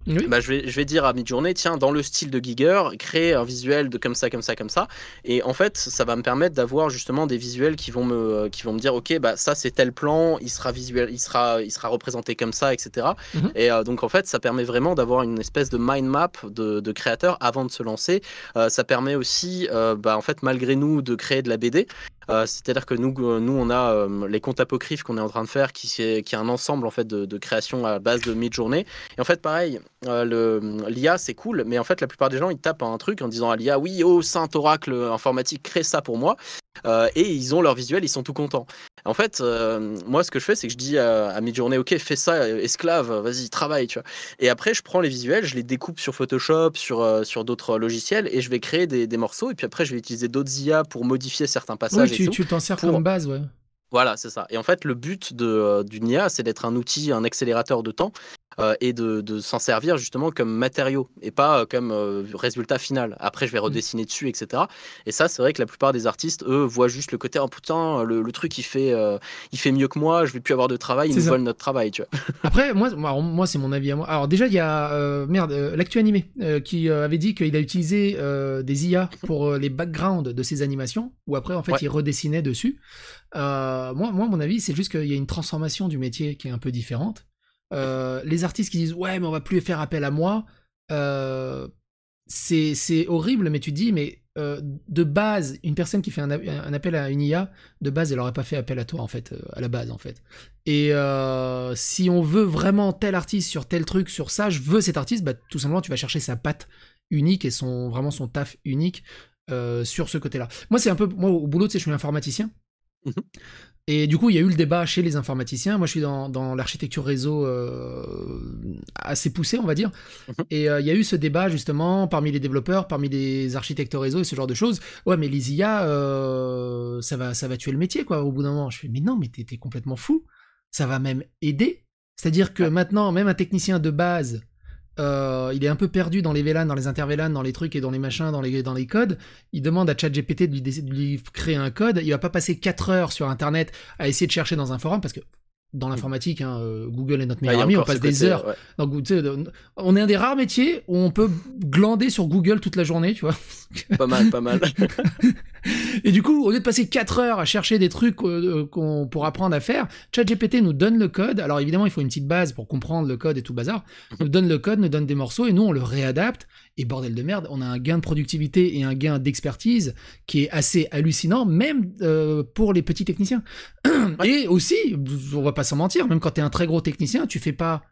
oui, Bah, je vais dire à Midjourney, tiens, dans le style de Giger, crée un visuel de comme ça, comme ça, comme ça. Et en fait, ça va me permettre d'avoir justement des visuels qui vont me dire, ok, bah ça c'est tel plan, il sera visuel, il sera représenté comme ça, etc. mhm, Et donc en fait, ça permet vraiment d'avoir une espèce de mind map de créateur avant de se lancer. Ça permet aussi, bah, en fait, malgré nous, de créer de la BD. C'est-à-dire que nous, on a les contes apocryphes qu'on est en train de faire, qui est un ensemble en fait de créations à base de Midjourney. Et en fait, pareil, l'IA, c'est cool, mais en fait, la plupart des gens, ils tapent un truc en disant à l'IA, oui, oh, saint oracle informatique, crée ça pour moi. Et ils ont leur visuel, ils sont tout contents. En fait, moi, ce que je fais, c'est que je dis à Midjourney, ok, fais ça, esclave, vas-y, travaille, tu vois. Et après, je prends les visuels, je les découpe sur Photoshop, sur d'autres logiciels, et je vais créer des morceaux. Et puis après, je vais utiliser d'autres IA pour modifier certains oui, passages et tout. tu t'en sers comme Pour base, ouais. Voilà, c'est ça. Et en fait, le but d'une IA, c'est d'être un outil, un accélérateur de temps et de s'en servir justement comme matériau et pas comme résultat final. Après, je vais Mm. redessiner dessus, etc. Et ça, c'est vrai que la plupart des artistes, eux, voient juste le côté, oh putain, le truc, il fait mieux que moi, je vais plus avoir de travail, ils C'est nous ça. volent notre travail, tu vois. Après, moi c'est mon avis à moi. Alors déjà, il y a l'actu animé qui avait dit qu'il a utilisé des IA pour les backgrounds de ses animations, où après en fait Ouais, il redessinait dessus. Mon avis, c'est juste qu'il y a une transformation du métier qui est un peu différente. Les artistes qui disent ouais, mais on va plus faire appel à moi, euh, c'est horrible, mais tu te dis mais de base, une personne qui fait un appel à une IA, de base, elle aurait pas fait appel à toi en fait, à la base en fait. Et si on veut vraiment tel artiste sur tel truc, sur ça, je veux cet artiste, bah tout simplement tu vas chercher sa patte unique et vraiment son taf unique sur ce côté-là. Moi, c'est un peu, moi au boulot, tu sais, je suis informaticien. Et du coup, il y a eu le débat chez les informaticiens. Moi, je suis dans l'architecture réseau assez poussée, on va dire. Et il y a eu ce débat, justement, parmi les développeurs, parmi les architectes réseau et ce genre de choses. Ouais, mais les IA, ça va tuer le métier, quoi, au bout d'un moment. Je fais, mais non, mais t'es complètement fou. Ça va même aider. C'est-à-dire que maintenant, même un technicien de base, il est un peu perdu dans les VLAN, dans les inter-VLAN, dans les trucs et dans les machins, dans les codes. Il demande à ChatGPT de lui créer un code. Il va pas passer 4 heures sur Internet à essayer de chercher dans un forum parce que dans l'informatique, hein, Google est notre meilleur ami, on passe des heures. Ouais. Donc, tu sais, on est un des rares métiers où on peut glander sur Google toute la journée, tu vois. Pas mal, pas mal. Et du coup, au lieu de passer 4 heures à chercher des trucs pour apprendre à faire, ChatGPT nous donne le code. Alors évidemment, il faut une petite base pour comprendre le code et tout bazar. Nous donne le code, nous donne des morceaux et nous, on le réadapte. Et bordel de merde, on a un gain de productivité et un gain d'expertise qui est assez hallucinant, même pour les petits techniciens. Et aussi, on va pas s'en mentir, même quand t'es un très gros technicien, tu peux pas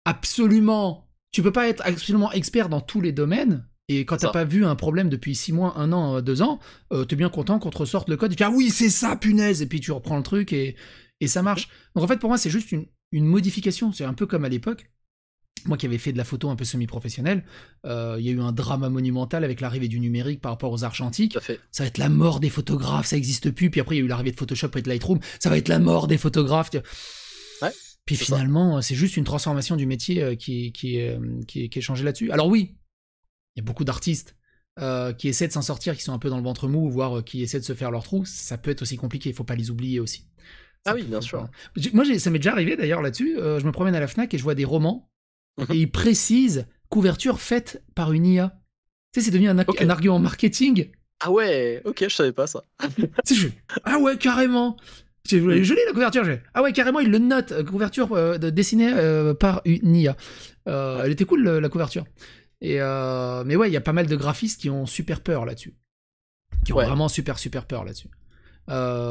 être absolument expert dans tous les domaines. Et quand t'as pas vu un problème depuis 6 mois, 1 an, 2 ans, t'es bien content qu'on te ressorte le code. Tu dis, ah oui, c'est ça, punaise. Et puis tu reprends le truc et ça marche. Donc en fait, pour moi, c'est juste une modification. C'est un peu comme à l'époque. Moi qui avais fait de la photo un peu semi-professionnelle, il y a eu un drama monumental avec l'arrivée du numérique par rapport aux argentiques. Ça va être la mort des photographes, ça n'existe plus. Puis après, il y a eu l'arrivée de Photoshop et de Lightroom. Ça va être la mort des photographes. Ouais, puis finalement, c'est juste une transformation du métier qui est changée là-dessus. Alors oui, il y a beaucoup d'artistes qui essaient de s'en sortir, qui sont un peu dans le ventre mou, voire qui essaient de se faire leur trou. Ça peut être aussi compliqué, il ne faut pas les oublier aussi. Ah oui, bien sûr. Moi, ça m'est déjà arrivé d'ailleurs là-dessus. Je me promène à la FNAC et je vois des romans. Et il précise couverture faite par une IA. Tu sais, c'est devenu un argument marketing. Ah ouais, ok, je savais pas ça. Ah ouais, carrément. Je lis la couverture. Ah ouais, carrément, il le note. Couverture dessinée par une IA. Elle était cool, la couverture. Mais ouais, il y a pas mal de graphistes qui ont super peur là-dessus. Qui ont vraiment super peur là-dessus.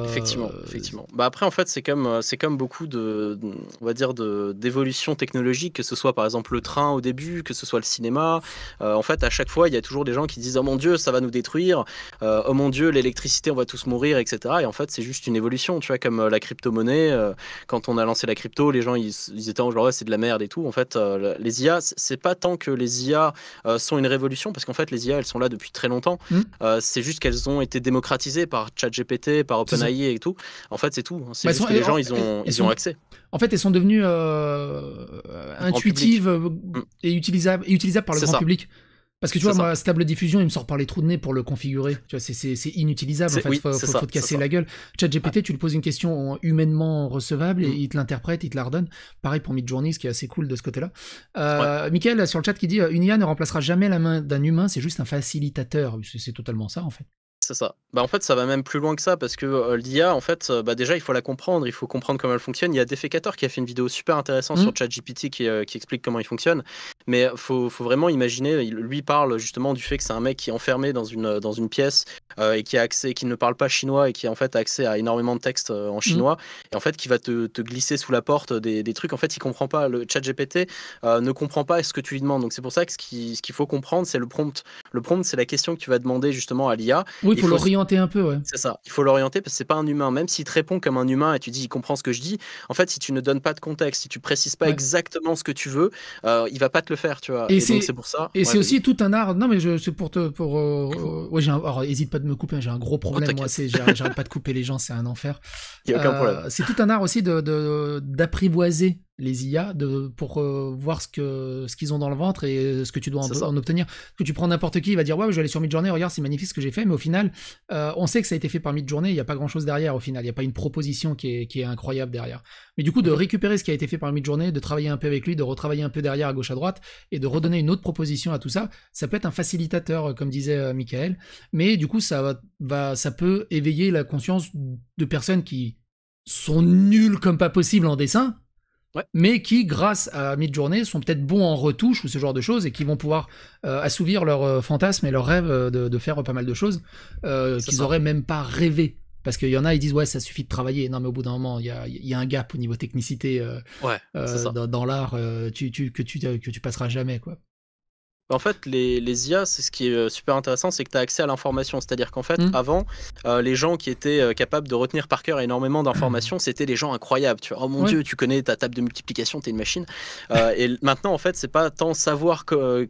Effectivement. Bah après, en fait, c'est comme beaucoup on va dire d'évolution technologique, que ce soit par exemple le train au début, que ce soit le cinéma. En fait, à chaque fois, il y a toujours des gens qui disent oh mon Dieu, ça va nous détruire. Oh mon Dieu, l'électricité, on va tous mourir, etc. Et en fait, c'est juste une évolution. Tu vois, comme la crypto-monnaie. Quand on a lancé la crypto, les gens ils étaient en genre ouais, c'est de la merde et tout. En fait, les IA, c'est pas tant que les IA sont une révolution, parce qu'en fait, les IA, elles sont là depuis très longtemps. C'est juste qu'elles ont été démocratisées par ChatGPT, par OpenAI et tout. En fait, c'est tout. C'est juste que les gens, ils ont accès. En fait, elles sont devenues intuitives et utilisables par le grand public. Parce que tu vois, moi, stable diffusion, il me sort par les trous de nez pour le configurer. Tu vois, c'est inutilisable. En fait, faut te casser la gueule. ChatGPT, tu lui poses une question humainement recevable et il te l'interprète, il te la redonne. Pareil pour Midjourney, ce qui est assez cool de ce côté-là. Mickaël, sur le chat, qui dit une IA ne remplacera jamais la main d'un humain, c'est juste un facilitateur. C'est totalement ça, en fait. C'est ça. Bah en fait, ça va même plus loin que ça, parce que l'IA, en fait, déjà, il faut la comprendre, il faut comprendre comment elle fonctionne. Il y a Defecator qui a fait une vidéo super intéressante sur ChatGPT qui explique comment il fonctionne. Mais faut vraiment imaginer, lui parle justement du fait que c'est un mec qui est enfermé dans une pièce et qui a accès, qui ne parle pas chinois et qui en fait a accès à énormément de textes en chinois, et en fait qui va te glisser sous la porte des trucs. En fait, il comprend pas. Le ChatGPT ne comprend pas ce que tu lui demandes. Donc c'est pour ça que ce qu'il faut comprendre, c'est le prompt. Le prompt, c'est la question que tu vas demander justement à l'IA. Oui, il faut l'orienter un peu, ouais. C'est ça, il faut l'orienter parce que c'est pas un humain. Même s'il te répond comme un humain et tu dis il comprend ce que je dis, en fait, si tu ne donnes pas de contexte, si tu précises pas exactement ce que tu veux, il va pas te le faire, tu vois. Et donc c'est pour ça. Et c'est aussi tout un art. Non, mais c'est pour ouais, alors hésite pas de me couper, j'ai un gros problème, moi, j'arrête pas de couper les gens, c'est un enfer. Il y a aucun problème. C'est tout un art aussi d'apprivoiser les IA pour voir ce qu'ils ont dans le ventre et ce que tu dois en obtenir. Parce que tu prends n'importe qui, il va dire ouais, je vais aller sur Midjourney, regarde, c'est magnifique ce que j'ai fait, mais au final, on sait que ça a été fait par Midjourney, il n'y a pas grand chose derrière au final, il n'y a pas une proposition qui est incroyable derrière. Mais du coup, de récupérer ce qui a été fait par Midjourney, de travailler un peu avec lui, de retravailler un peu derrière à gauche à droite et de redonner une autre proposition à tout ça, ça peut être un facilitateur, comme disait Mickaël, mais du coup, ça peut éveiller la conscience de personnes qui sont nulles comme pas possible en dessin, mais qui, grâce à Midjourney, sont peut-être bons en retouche ou ce genre de choses et qui vont pouvoir assouvir leurs fantasmes et leurs rêves de faire pas mal de choses qu'ils auraient même pas rêvé. Parce qu'il y en a, ils disent ouais, ça suffit de travailler. Non, mais au bout d'un moment, il y a un gap au niveau technicité dans l'art que tu passeras jamais, quoi. En fait, les IA, c'est ce qui est super intéressant, c'est que tu as accès à l'information. C'est-à-dire qu'en fait, avant, les gens qui étaient capables de retenir par cœur énormément d'informations, c'était les gens incroyables. Tu vois, oh mon Dieu, tu connais ta table de multiplication, t'es une machine. Et maintenant, en fait, c'est pas tant savoir que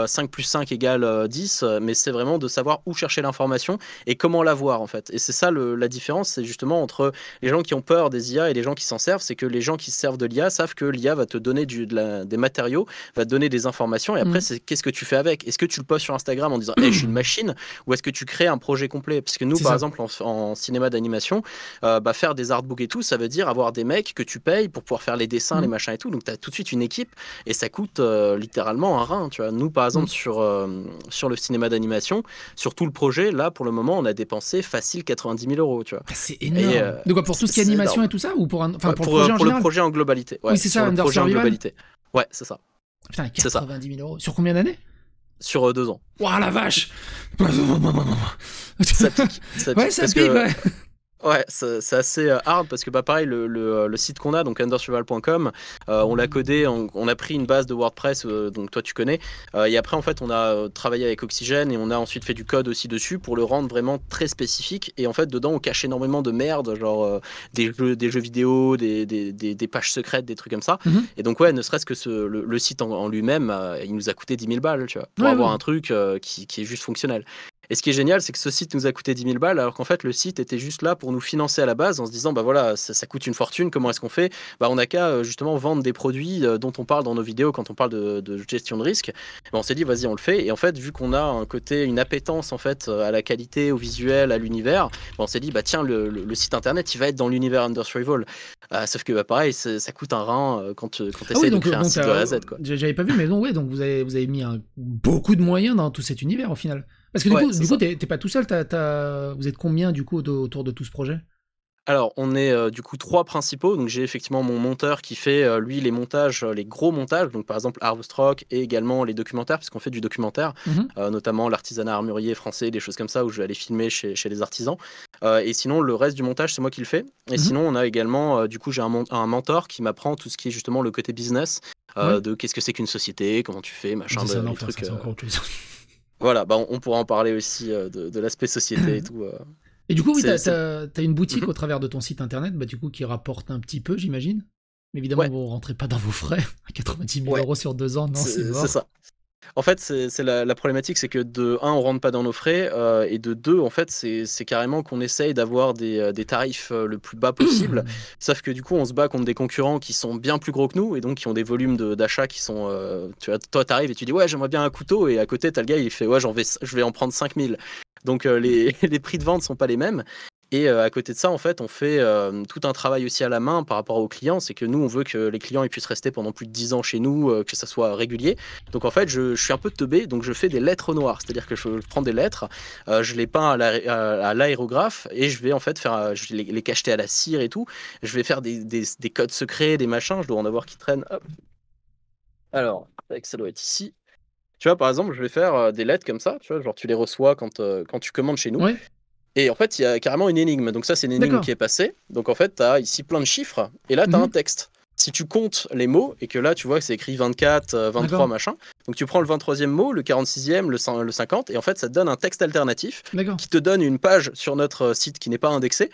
5 plus 5 égale 10, mais c'est vraiment de savoir où chercher l'information et comment l'avoir, en fait. Et c'est ça la différence, c'est justement entre les gens qui ont peur des IA et les gens qui s'en servent, c'est que les gens qui se servent de l'IA savent que l'IA va te donner des matériaux, va te donner des informations, et après, c'est qu'est-ce que tu fais avec? Est-ce que tu le postes sur Instagram en disant hey, je suis une machine, ou est-ce que tu crées un projet complet? Parce que nous, par exemple, en cinéma d'animation, faire des artbooks et tout, ça veut dire avoir des mecs que tu payes pour pouvoir faire les dessins, les machins et tout. Donc, tu as tout de suite une équipe et ça coûte littéralement un rein. Tu vois. Nous, par exemple, sur le cinéma d'animation, sur tout le projet, là, pour le moment, on a dépensé facile 90 000 €. Tu vois. C'est énorme. De quoi, pour tout ce qui est animation et tout ça, ou pour le projet en globalité. Ouais, oui, c'est ça, le projet en globalité. Ouais, c'est ça. Putain, 90 000 €. Sur combien d'années? Sur 2 ans. Waouh, la vache. Ça pique. Ouais, ça pique, ouais. Ouais, c'est assez hard parce que pareil, le site qu'on a, donc undersurvival.com, on l'a codé, on a pris une base de WordPress, donc toi tu connais, et après en fait on a travaillé avec Oxygène et on a ensuite fait du code aussi dessus pour le rendre vraiment très spécifique. Et en fait dedans on cache énormément de merde, genre des jeux vidéo, des pages secrètes, des trucs comme ça. Et donc ouais, ne serait-ce que le site en lui-même, il nous a coûté 10 000 balles, tu vois, pour avoir un truc qui est juste fonctionnel. Et ce qui est génial, c'est que ce site nous a coûté 10 000 balles, alors qu'en fait, le site était juste là pour nous financer à la base, en se disant, bah voilà, ça coûte une fortune, comment est-ce qu'on fait? Bah, on n'a qu'à justement vendre des produits dont on parle dans nos vidéos quand on parle de gestion de risque. Bah, on s'est dit, vas-y, on le fait. Et en fait, vu qu'on a un côté, une appétence en fait à la qualité, au visuel, à l'univers, bah, on s'est dit, bah tiens, le site internet, il va être dans l'univers Under Survival. Sauf que bah, pareil, ça coûte un rein quand tu essaies de créer un site de A à Z. J'avais pas vu, mais non, ouais, donc vous avez mis beaucoup de moyens dans tout cet univers au final. Parce que du coup, t'es pas tout seul, vous êtes combien du coup autour de tout ce projet? Alors, on est du coup 3 principaux. Donc, j'ai effectivement mon monteur qui fait, lui, les montages, les gros montages. Donc, par exemple, Harvest Rock et également les documentaires, puisqu'on fait du documentaire, notamment l'artisanat armurier français, des choses comme ça, où je vais aller filmer chez les artisans. Et sinon, le reste du montage, c'est moi qui le fais. Et sinon, on a également, du coup, j'ai un mentor qui m'apprend tout ce qui est justement le côté business, de qu'est-ce que c'est qu'une société, comment tu fais, machin, des trucs. Voilà, bah, on pourra en parler aussi de l'aspect société et tout. Et du coup, oui, t'as une boutique au travers de ton site internet, bah, du coup, qui rapporte un petit peu, j'imagine. Mais évidemment, vous ne rentrez pas dans vos frais. 90 000 € sur 2 ans, non, c'est mort. C'est ça. En fait, c'est la problématique, c'est que de 1, on rentre pas dans nos frais, et de 2, en fait, c'est carrément qu'on essaye d'avoir des tarifs le plus bas possible. Sauf que du coup, on se bat contre des concurrents qui sont bien plus gros que nous et donc qui ont des volumes d'achat qui sont. Tu vois, toi, t'arrives et tu dis ouais, j'aimerais bien un couteau, et à côté, t'as le gars, il fait ouais, je vais en prendre 5 000. Donc les prix de vente sont pas les mêmes. Et à côté de ça, en fait, on fait tout un travail aussi à la main par rapport aux clients. C'est que nous, on veut que les clients ils puissent rester pendant plus de 10 ans chez nous, que ça soit régulier. Donc en fait, je suis un peu teubé, donc je fais des lettres noires. C'est-à-dire que je prends des lettres, je les peins à l'aérographe et je vais en fait je vais les cacheter à la cire et tout. Je vais faire des codes secrets, des machins. Je dois en avoir qui traînent. Hop. Alors, ça doit être ici. Tu vois, par exemple, je vais faire des lettres comme ça. Tu vois, genre tu les reçois quand tu commandes chez nous. Ouais. Et en fait, il y a carrément une énigme. Donc ça, c'est une énigme qui est passée. Donc en fait, tu as ici plein de chiffres. Et là, tu as un texte. Si tu comptes les mots, et que là, tu vois que c'est écrit 24, 23, machin. Donc tu prends le 23e mot, le 46e, le 50, et en fait, ça te donne un texte alternatif qui te donne une page sur notre site qui n'est pas indexée.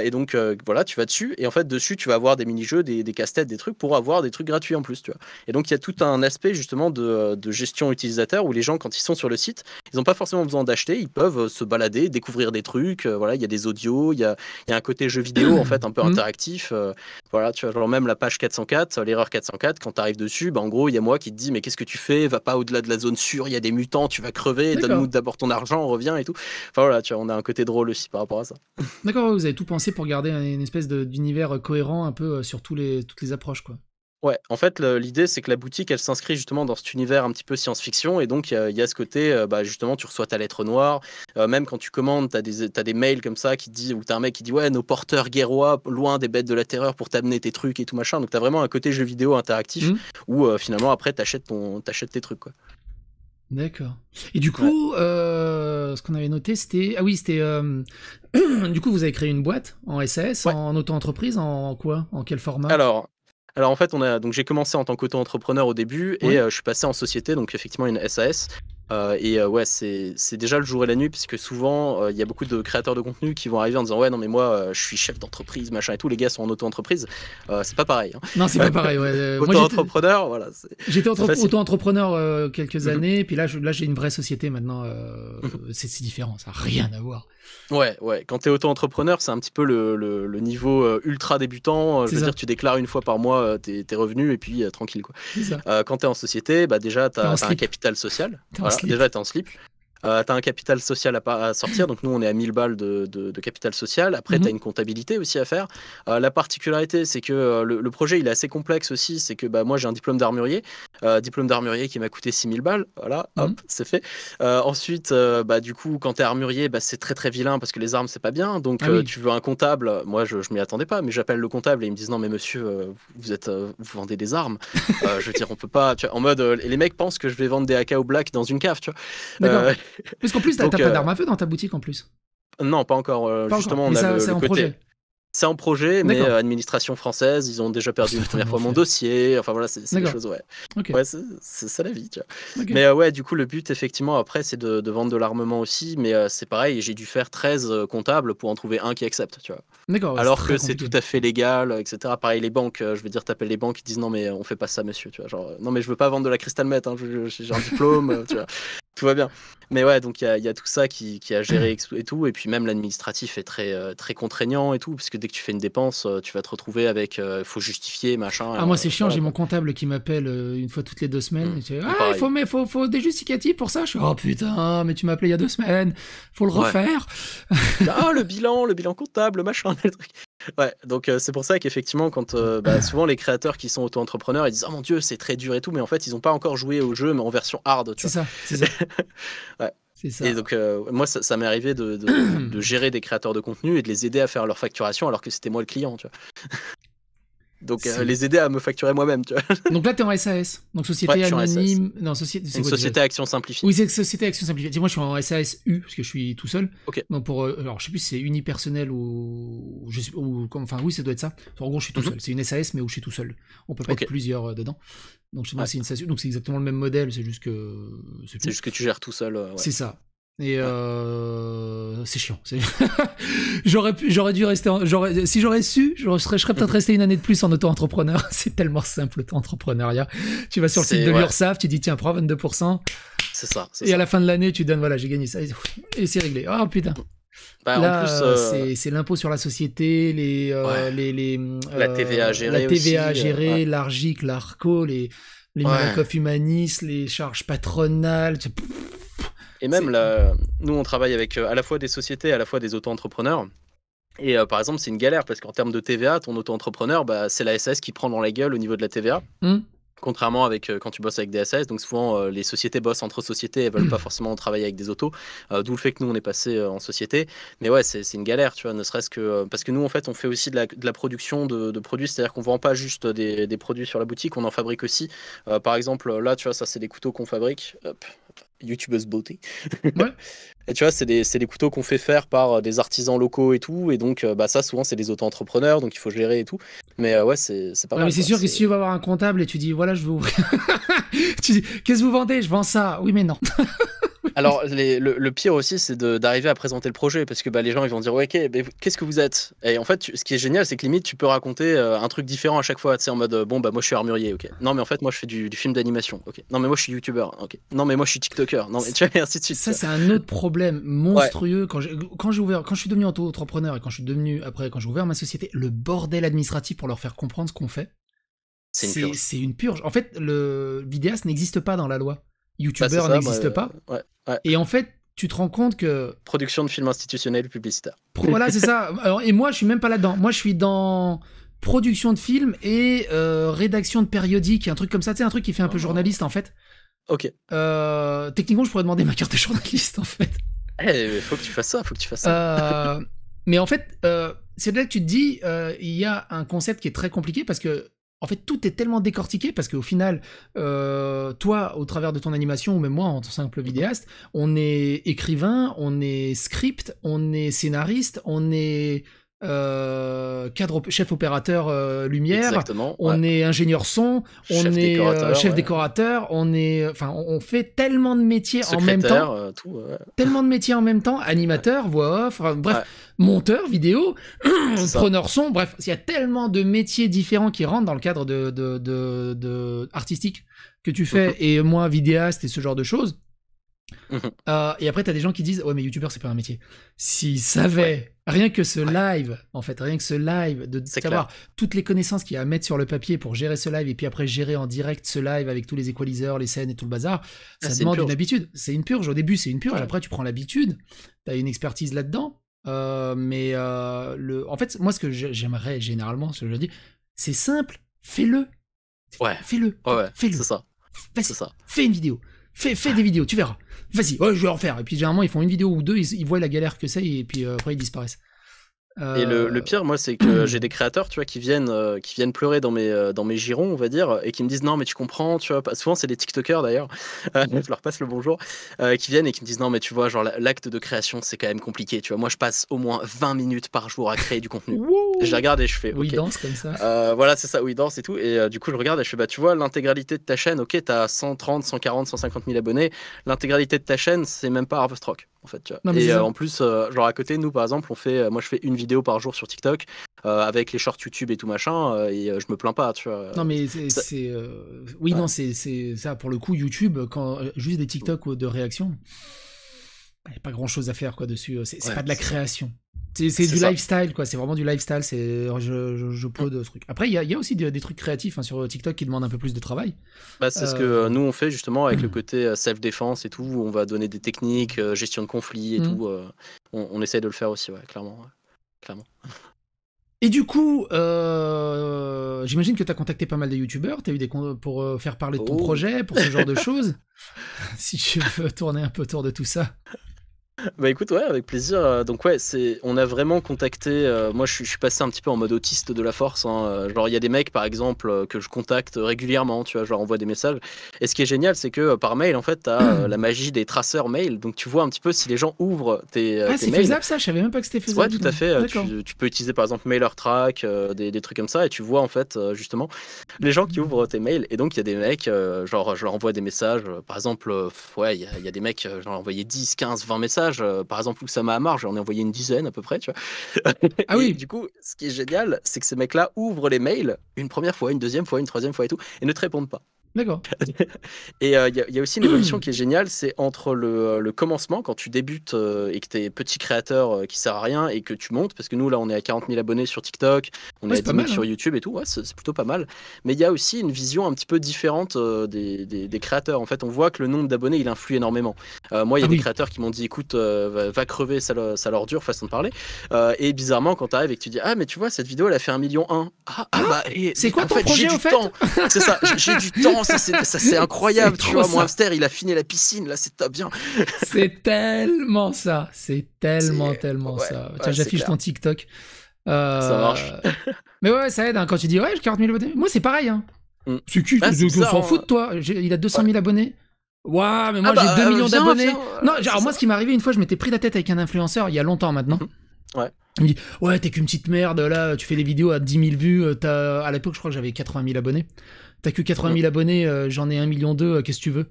Et donc, voilà, tu vas dessus. Et en fait, dessus, tu vas avoir des mini-jeux, des casse-têtes, des trucs pour avoir des trucs gratuits en plus. Tu vois. Et donc, il y a tout un aspect, justement, de gestion utilisateur où les gens, quand ils sont sur le site, ils n'ont pas forcément besoin d'acheter. Ils peuvent se balader, découvrir des trucs. Voilà, il y a des audios, il y a un côté jeu vidéo, en fait, un peu interactif. Voilà, tu vois, genre même la page 404, l'erreur 404, quand tu arrives dessus, bah en gros, il y a moi qui te dis mais qu'est-ce que tu fais? Va pas au-delà de la zone sûre, il y a des mutants, tu vas crever, donne-nous d'abord ton argent, on revient et tout. Enfin voilà, tu vois, on a un côté drôle aussi par rapport à ça. D'accord, vous avez tout pensé pour garder une espèce d'univers cohérent un peu sur toutes les approches, quoi. Ouais, en fait, l'idée, c'est que la boutique, elle s'inscrit justement dans cet univers un petit peu science-fiction, et donc il y a ce côté, bah, justement, tu reçois ta lettre noire, même quand tu commandes, t'as des mails comme ça qui te disent, ou t'as un mec qui dit, ouais, nos porteurs guerrois, loin des bêtes de la terreur pour t'amener tes trucs et tout machin, donc t'as vraiment un côté jeu vidéo interactif, où finalement, après, t'achètes tes trucs, quoi. D'accord. Et du coup, ce qu'on avait noté, c'était... Ah oui, c'était... Du coup, vous avez créé une boîte en SAS, en auto-entreprise, en quoi? En quel format? Alors en fait, donc j'ai commencé en tant qu'auto-entrepreneur au début et Ouais. je suis passé en société, donc effectivement une SAS. Ouais, c'est déjà le jour et la nuit, puisque souvent il y a beaucoup de créateurs de contenu qui vont arriver en disant ouais non mais moi je suis chef d'entreprise machin et tout. Les gars sont en auto-entreprise, c'est pas pareil. Non, c'est pas pareil. Ouais. Moi, Auto-entrepreneur, voilà. j'étais C'est facile. auto-entrepreneur quelques Mhm. années, puis là, j'ai une vraie société maintenant. C'est différent, ça n'a rien à voir. Ouais, ouais. Quand tu es auto-entrepreneur, c'est un petit peu le niveau ultra débutant. Je C'est veux ça. dire, tu déclares une fois par mois tes revenus et puis tranquille, quoi. C'est ça. Quand tu es en société, bah, déjà, tu T'es en as un slip. capital social. T'es en Voilà, slip. déjà, tu es en slip. Tu as un capital social à sortir. Donc, nous, on est à 1000 balles de capital social. Après, tu as Mhm. une comptabilité aussi à faire. La particularité, c'est que le projet, il est assez complexe aussi. C'est que bah, moi, j'ai un diplôme d'armurier. Diplôme d'armurier qui m'a coûté 6000 balles. Voilà, hop, Mhm. c'est fait. Ensuite, bah, du coup, quand tu es armurier, bah, c'est très très vilain parce que les armes, c'est pas bien. Donc, Ah oui. tu veux un comptable. Moi, je m'y attendais pas, mais j'appelle le comptable et ils me disent non, mais monsieur, vous vendez des armes. Je veux dire, on peut pas. Tu vois, en mode, les mecs pensent que je vais vendre des AK au black dans une cave, tu vois. D'accord. Euh, Parce qu'en plus, t'as donc, pas d'arme à feu dans ta boutique en plus. non, pas encore. Pas encore. Justement, Mais on a ça, c'est le en côté. projet. C'est en projet, mais D'accord. administration française, ils ont déjà perdu Ça une va première tellement fois mon faire. dossier. Enfin voilà, c'est des D'accord. choses, ouais. Ok. Ouais, c'est ça la vie, tu vois. Ok. Mais ouais, du coup, le but, effectivement, après, c'est de vendre de l'armement aussi. Mais c'est pareil, j'ai dû faire 13 comptables pour en trouver un qui accepte, tu vois. D'accord. Ouais, c'est Alors très que c'est compliqué. tout à fait légal, etc. Pareil, les banques, je veux dire, t'appelles les banques, ils disent non, mais on fait pas ça, monsieur, tu vois. Genre, non, mais je veux pas vendre de la crystal meth, hein, j'ai un diplôme, tu vois. Tout va bien. Mais ouais, donc il y a tout ça qui a géré et tout. Et puis même l'administratif est très contraignant et tout, parce que dès que tu fais une dépense, tu vas te retrouver avec faut justifier, machin. Ah, moi, c'est chiant, Voilà, j'ai mon quoi. comptable qui m'appelle une fois toutes les 2 semaines. Et tu dis, ah, Pareil. faut des justificatifs pour ça. Je suis, oh putain, mais tu m'as appelé il y a 2 semaines. Faut le Ouais. refaire. Ah, le bilan comptable, machin, le truc. Ouais, donc c'est pour ça qu'effectivement, quand bah, souvent les créateurs qui sont auto-entrepreneurs, ils disent oh mon dieu, c'est très dur et tout, mais en fait, ils n'ont pas encore joué au jeu, mais en version hard, tu C'est vois. ça, c'est ça. Ouais. C'est ça. Et donc, moi, ça m'est arrivé de gérer des créateurs de contenu et de les aider à faire leur facturation alors que c'était moi le client, tu vois. Donc, C'est- les aider à me facturer moi-même, tu vois. Donc là, t'es en SAS. Donc Ouais, société je suis en SAS. anonyme. Non, société. C'est Une quoi déjà société à action simplifiée. Oui, c'est Société Action Simplifiée. Moi, je suis en SASU, parce que je suis tout seul. Ok. Donc pour, alors, je sais plus si c'est unipersonnel ou, enfin, oui, ça doit être ça. En gros, je suis tout Mhm. seul. C'est une SAS, mais où je suis tout seul. On peut pas Ok. être plusieurs dedans. Donc chez moi, Ouais. c'est une SASU. Donc c'est exactement le même modèle, c'est juste que c'est C'est tout. juste que tu gères tout seul. Ouais. C'est ça. Et Ouais. c'est chiant. J'aurais dû rester. Si j'aurais su, je serais peut-être resté une année de plus en auto-entrepreneur. C'est tellement simple l'auto-entrepreneuriat. Tu vas sur le site de Ouais. l'URSSAF, tu dis tiens, prends 22%. C'est ça. Et à la fin de l'année, tu donnes voilà, j'ai gagné ça. Et c'est réglé. Oh putain. Bah, Là, en plus, c'est l'impôt sur la société, la TVA à gérer la TVA à aussi, gérer, ouais. l'ARGIC, l'ARCO, les Ouais. Malakoff Humanis, les charges patronales. Et même, C'est- là, nous, on travaille avec à la fois des sociétés, à la fois des auto-entrepreneurs. Et par exemple, c'est une galère parce qu'en termes de TVA, ton auto-entrepreneur, bah, c'est la SAS qui prend dans la gueule au niveau de la TVA. Hum. Contrairement avec quand tu bosses avec des SAS, donc souvent les sociétés bossent entre sociétés, elles veulent pas forcément travailler avec des autos, d'où le fait que nous on est passé en société. Mais ouais, c'est une galère, tu vois, ne serait-ce que parce que nous en fait on fait aussi de la production de produits, c'est-à-dire qu'on vend pas juste des produits sur la boutique, on en fabrique aussi. Par exemple, là, tu vois, ça c'est des couteaux qu'on fabrique. Hop. YouTubeuse beauté. Ouais. Et tu vois, c'est des couteaux qu'on fait faire par des artisans locaux et tout. Et donc, bah, ça, souvent, c'est des auto-entrepreneurs, donc il faut gérer et tout. Mais ouais, c'est pas Ouais, mal. mais c'est quoi. sûr que si tu vas avoir un comptable et tu dis voilà, je veux ouvrir. Tu dis qu'est-ce que vous vendez? Je vends ça. Oui, mais non. Alors, le pire aussi, c'est d'arriver à présenter le projet, parce que bah, les gens, ils vont dire, ouais, ok, mais qu'est-ce que vous êtes? Et en fait, ce qui est génial, c'est que limite, tu peux raconter un truc différent à chaque fois, tu sais, en mode, bon, bah, moi, je suis armurier, ok. Non, mais en fait, moi, je fais du film d'animation, ok. Non, mais moi, je suis youtubeur, ok. Non, mais moi, je suis tiktoker, non, mais tu vois, et ainsi de suite. Ça, tu c'est un autre problème monstrueux. Ouais. Quand je suis devenu auto-entrepreneur et quand j'ai ouvert ma société, le bordel administratif pour leur faire comprendre ce qu'on fait, C'est une purge. c'est une purge. En fait, le vidéaste n'existe pas dans la loi. Bah, YouTuber c'est ça, n'existe pas. ouais. Et en fait, tu te rends compte que Production de films institutionnels publicitaires. voilà, c'est ça. Alors, et moi, je suis même pas là-dedans. Moi, je suis dans production de films et rédaction de périodiques, un truc comme ça. Tu sais, un truc qui fait un peu journaliste en fait. Ok. Techniquement, je pourrais demander ma carte de journaliste en fait. Faut que tu fasses ça, Mais en fait, c'est là que tu te dis, il y a un concept qui est très compliqué parce que, en fait, tout est tellement décortiqué parce qu'au final, toi, au travers de ton animation, ou même moi, en tant que simple vidéaste, on est écrivain, on est script, on est scénariste, on est chef opérateur lumière, Exactement, on ouais. est ingénieur son, on Chef est décorateur, chef ouais. décorateur, on fait tellement de métiers en même Secrétaire, temps. tout, ouais. Tellement de métiers en même temps, animateur, voix off, enfin, bref, Ouais. monteur vidéo, C'est ça. preneur son, bref, il y a tellement de métiers différents qui rentrent dans le cadre de artistique que tu fais, et moi, vidéaste et ce genre de choses. Et après, t'as des gens qui disent ouais, mais youtubeur, c'est pas un métier. S'ils savaient, rien que ce live, en fait, rien que ce live, de C'est savoir toutes les connaissances qu'il y a à mettre sur le papier pour gérer ce live, et puis après gérer en direct ce live avec tous les equaliseurs, les scènes et tout le bazar, ça c'est demande une une purge. habitude. C'est une purge. Au début, c'est une purge. Ouais. Après, tu prends l'habitude. T'as une expertise là-dedans. En fait, moi, ce que j'aimerais généralement, ce que je dis, c'est simple. Fais-le. Ouais. Fais-le. Ouais, Fais-le. c'est ça. Vas-y, C'est ça. fais une vidéo. Fais des vidéos, tu verras. Vas-y, ouais, je vais en faire. Et puis généralement, ils font une vidéo ou deux, ils voient la galère que c'est, et puis après, ils disparaissent. Et le pire, moi, c'est que j'ai des créateurs, tu vois, qui viennent pleurer dans mes girons, on va dire, et qui me disent non, mais tu comprends, tu vois. Souvent, c'est des TikTokers d'ailleurs, je leur passe le bonjour, qui viennent et qui me disent non, mais tu vois, genre l'acte de création, c'est quand même compliqué, tu vois. Moi, je passe au moins 20 minutes par jour à créer du contenu. Et je les regarde et je fais, Où ils ok. dansent comme ça. Voilà, c'est ça, où ils dansent et tout. Et du coup, je regarde et je fais, bah, tu vois, l'intégralité de ta chaîne, ok, t'as 130, 140, 150 000 abonnés. L'intégralité de ta chaîne, c'est même pas Harvest Rock, en fait, tu vois. Non, mais c'est Et ça. en plus, genre à côté, nous, par exemple, moi, je fais une vidéo par jour sur TikTok, avec les shorts YouTube et tout machin, et je me plains pas, tu vois. Non, mais Ça- oui, Ouais. non, c'est ça. Pour le coup, YouTube, quand juste des TikTok ou de réaction, il n'y a pas grand chose à faire quoi dessus. C'est Ouais, pas de la c'est ça. création. C'est C'est du ça. lifestyle, quoi. C'est vraiment du lifestyle. Je upload ce truc. Après, il y a aussi des trucs créatifs sur TikTok qui demandent un peu plus de travail. Bah, c'est ce que nous on fait justement avec le côté self-défense et tout, où on va donner des techniques, gestion de conflits et tout. On essaye de le faire aussi, ouais, clairement. Ouais. Clairement. Et du coup, j'imagine que tu as contacté pas mal de youtubeurs, tu as eu pour faire parler de ton Oh. projet, pour ce genre de choses. Si tu veux tourner un peu autour de tout ça. Bah écoute, ouais, avec plaisir. Donc ouais, on a vraiment contacté. Moi, je suis passé un petit peu en mode autiste de la force. Hein. Genre, il y a des mecs, par exemple, que je contacte régulièrement. Tu vois, je leur envoie des messages. Et ce qui est génial, c'est que par mail, en fait, t'as la magie des traceurs mail. Donc, tu vois un petit peu si les gens ouvrent tes Ah, c'est mails. faisable ça. Je savais même pas que c'était Ouais, faisable. tout à fait. D'accord. Tu peux utiliser par exemple MailerTrack, des trucs comme ça, et tu vois en fait justement les gens qui ouvrent tes mails. Et donc il y a des mecs, genre je leur envoie des messages. Par exemple, ouais, il y a des mecs, j'en ai envoyé 10, 15, 20 messages. Par exemple, Oussama Hamar, j'en ai envoyé une dizaine à peu près, tu vois. Ah Et oui. du coup, ce qui est génial, c'est que ces mecs-là ouvrent les mails une première fois, une deuxième fois, une troisième fois et tout, et ne te répondent pas. D'accord. Et il y a aussi une évolution qui est géniale, c'est entre le commencement, quand tu débutes et que tu es petit créateur qui sert à rien et que tu montes, parce que nous là on est à 40 000 abonnés sur TikTok, on Ouais, est à c'est pas 10 000 mal, sur hein. YouTube et tout, ouais, c'est plutôt pas mal. Mais il y a aussi une vision un petit peu différente des créateurs. En fait, on voit que le nombre d'abonnés il influe énormément. Moi, il y a Ah des oui. créateurs qui m'ont dit écoute, va crever, ça leur dure, façon de parler. Et bizarrement, quand tu arrives et que tu dis ah, mais tu vois, cette vidéo elle a fait 1,1 million. Bah, c'est quoi en ton fait, projet, j'ai au du fait temps. C'est ça, j'ai du temps, ça c'est incroyable, C'est tu trop vois. Mon ça. hamster, il a fini la piscine, là, c'est top bien. C'est tellement ça. C'est tellement Ouais, ça. ouais, Tiens, c'est j'affiche clair. ton TikTok. Ça marche. Mais ouais, ça aide hein, quand tu dis ouais, j'ai 40 000 abonnés. Moi, c'est pareil. Hein. Mm. C'est qui Ah, c'est on bizarre, s'en hein. fout de toi. Il a 200 000 abonnés. Ouah, mais moi Ah bah, j'ai 2 millions viens, d'abonnés. viens, Non, c'est genre moi ça. ce qui m'est arrivé une fois, je m'étais pris la tête avec un influenceur il y a longtemps maintenant. Ouais. Il me dit ouais, t'es qu'une petite merde là, tu fais des vidéos à 10 000 vues. À l'époque, je crois que j'avais 80 000 abonnés. T'as que 80 000 abonnés, j'en ai 1,2 million, qu'est-ce que tu veux?